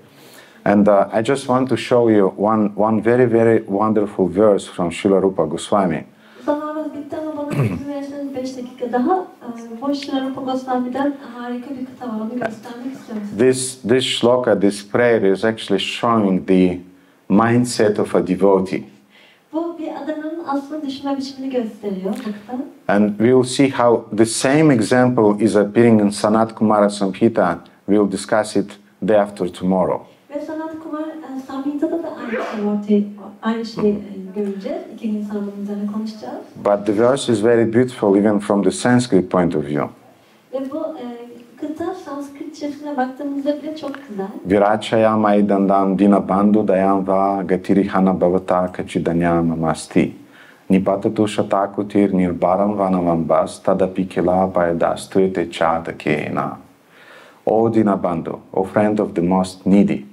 And I just want to show you one very, very wonderful verse from Srila Rupa Goswami. Zamanımız bitti ama bana izin verirseniz 5 dakika daha bu Şila Rupa Goswami'den harika bir kıta var, onu göstermek istiyorum. This shloka, this prayer is actually showing the mindset of a devotee. Bu bir adanın aslında düşünme biçimini gösteriyor bu kıta. And we will see how the same example is appearing in Sanat Kumara Samhita. We will discuss it day after tomorrow. Ve Sanat Kumar Samhita'da da aynı şeyi göreceğiz. 2 gün sonra bunun üzerine konuşacağız. But the verse is very beautiful even from the Sanskrit point of view. Ve bu kıta Sanskritçesine baktığımızda bile çok güzel. Virachayama idandam dina bandhu dayam va gatirihana bhavata kachidanyam masti. Nipatatu shatakutir nirbaram vanavambas tadapi kilapayadastu ete chatakena. O dina bandhu, O friend of the most needy,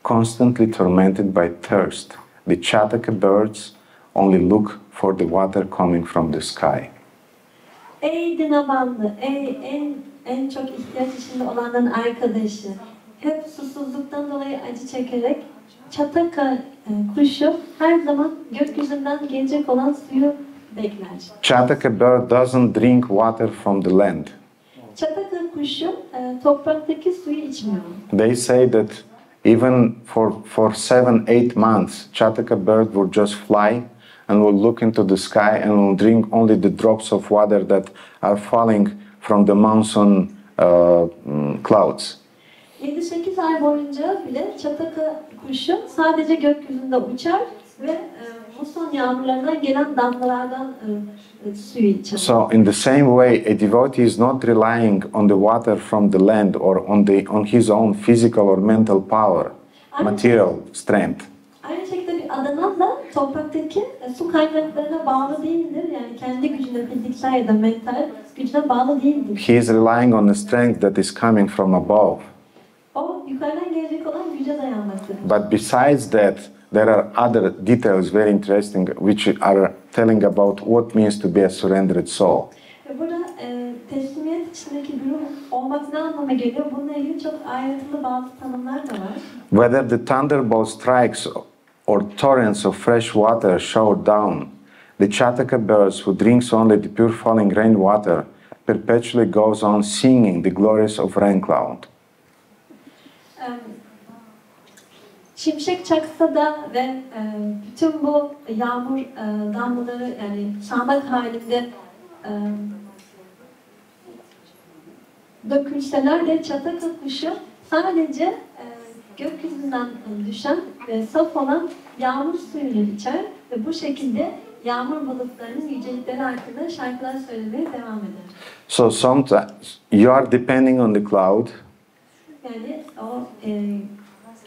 constantly tormented by thirst, the chataka birds only look for the water coming from the sky. Ey dinabandı, ey en çok ihtiyaç içinde olanların arkadaşı. Hep susuzluktan dolayı acı çekerek çataka kuşu her zaman gökyüzünden gelecek olan suyu bekler. Chataka bird doesn't drink water from the land. Çataka kuşu topraktaki suyu içmiyor. They say that even for 7-8 months, Chataka bird will just fly and will look into the sky and will drink only the drops of water that are falling from the monsoon clouds. 7-8 ay boyunca bile çataka kuşu sadece gökyüzünde uçar ve muson yağmurlarından gelen damlalardan suyu içer. So in the same way, a devotee is not relying on the water from the land or on his own physical or mental power, material strength. Aynı şekilde bir bir adanan da topraktaki su kaynaklarına bağlı değildir. Yani kendi gücüne, fiziksel ya da mental gücüne bağlı değildir. He is relying on the strength that is coming from above. O yukarıdan gelecek olan güce dayanmaktadır. But besides that, there are other details very interesting which are telling about what means to be a surrendered soul. Ve burada teslimiyet içindeki bir ruh olmak ne anlama geliyor? Bununla ilgili çok ayrıntılı bazı tanımlar da var. Whether the thunderbolt strikes or torrents of fresh water shower down, the Chataka birds who drinks only the pure falling rainwater perpetually goes on singing the glories of rain cloud. Şimşek çaksa da ve bütün bu yağmur damlaları yani şamak halinde dökülseler de Çataka kuşu sadece gökyüzünden düşen ve saf olan yağmur suyunu içer ve bu şekilde yağmur bulutlarının yücelikleri hakkında şarkılar söylemeye devam eder. So sometimes you are depending on the cloud, Yani o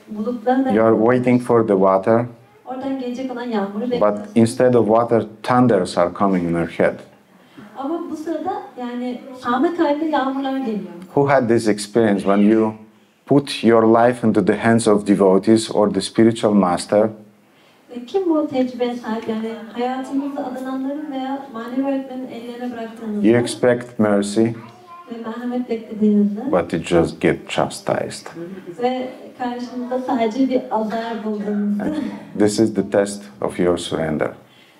bulutların you are waiting for the water, oradan gelecek olan yağmuru but bekliyorsun. instead of water, thunders are coming in your head. Ama bu sırada yani şamak halinde yağmurlar geliyor. Who had this experience when you put your life into the hands of devotees or the spiritual master? Kim bu tecrübeye sahip? Yani hayatınızda adananların veya manevi öğretmenin ellerine bıraktığınızda You expect mercy, ve merhamet beklediğinizde but you just get chastised. ve karşınızda sadece bir azar bulduğunuzda This is the test of your surrender.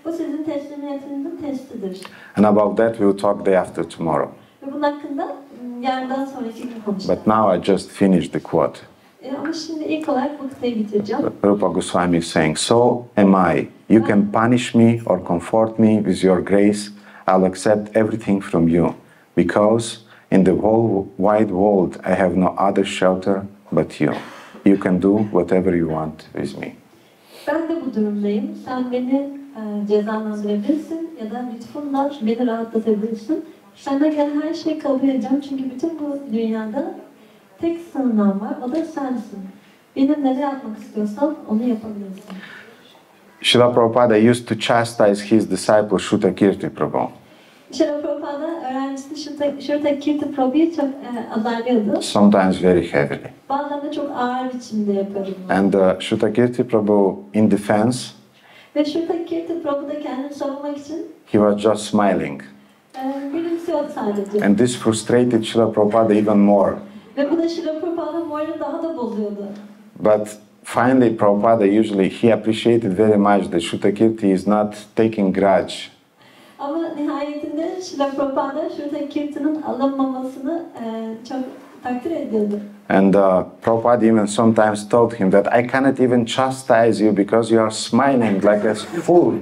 bu sizin teslimiyetinizin testidir. And about that we will talk day after tomorrow. Ve bunun hakkında yarından sonraki gün konuşacağız. But now I just finished the quote. Ama şimdi ilk olarak bu kıtayı bitireceğim. Rupa Goswami is saying, "So am I. You can punish me or comfort me with your grace. I'll accept everything from you. Because in the whole wide world I have no other shelter but you. You can do whatever you want with me." Ben de bu durumdayım. Sen beni cezalandırabilirsin ya da lütfunla beni rahatlatabilirsin. Senden gelen her şeyi kabul edeceğim çünkü bütün bu dünyada tek sığınağım var, o da sensin. Benimle ne yapmak istiyorsan onu yapabilirsin. Srila Prabhupada used to chastise his disciple Shrutakirti Prabhu. Srila Prabhupada öğrencisi Shrutakirti Prabhu'yu çok azarlıyordu. Sometimes very heavily. Bazen de çok ağır biçimde yapıyordu bunu. And Shrutakirti Prabhu, in defense, Ve Shrutakirti Prabhu da kendini savunmak için he was just smiling. gülümsüyordu sadece. And this frustrated Srila Prabhupada even more. Ve bu da Srila Prabhupa'nın moralini daha da bozuyordu. But finally, Prabhupada usually, he appreciated very much that Shrutakirti is not taking grudge. Ama nihayetinde Srila Prabhupada Shrutakirti'nin alınmamasını çok takdir ediyordu. And Prabhupada even sometimes told him that I cannot even chastise you because you are smiling like a fool.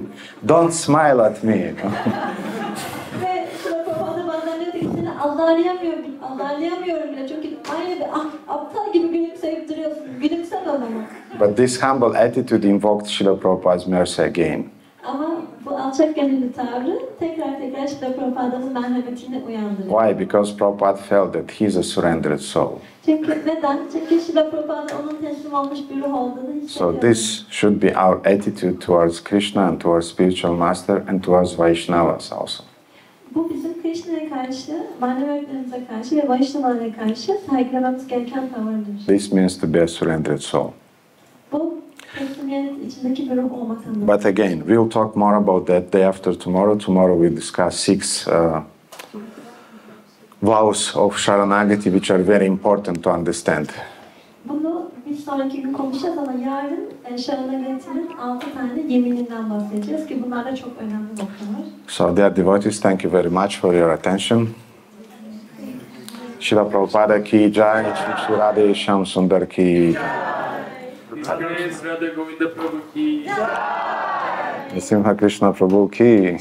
Don't smile at me. Ve Srila Prabhupada bazen diyordu ki seni azarlayamıyorum bile çünkü aynı bir aptal gibi gülümseyip duruyorsun. Gülümseme bana. But this humble attitude invoked Srila Prabhupada's mercy again. Ama bu alçak gönüllü tavrı tekrar Srila Prabhupa'nın merhametini uyandırıyor. Why? Because Prabhupada felt that he is a surrendered soul. Çünkü neden? Çünkü Srila Prabhupada onun teslim olmuş bir ruh olduğunu hissediyor. So this should be our attitude towards Krishna and towards spiritual master and towards Vaishnavas also. Bu bizim Krishna'ya karşı, manevi öğretmenimize karşı ve Vaishnavalara karşı saygılamamız gereken tavırdır. This means to be a surrendered soul. Bu teslimiyet içindeki bir ruh olmak anlamında. But again, we'll talk more about that day after tomorrow. Tomorrow we'll discuss 6 vows of Sharanagati, which are very important to understand. Bunu bir sonraki gün konuşacağız ama yarın Sharanagati'nin 6 tane yemininden bahsedeceğiz ki bunlar da çok önemli noktalar. So dear devotees, thank you very much for your attention. Srila Prabhupada ki jai, Shri Radha Sham Sundar ki Radha Govinda Prabhu ki Simha Krishna Prabhu ki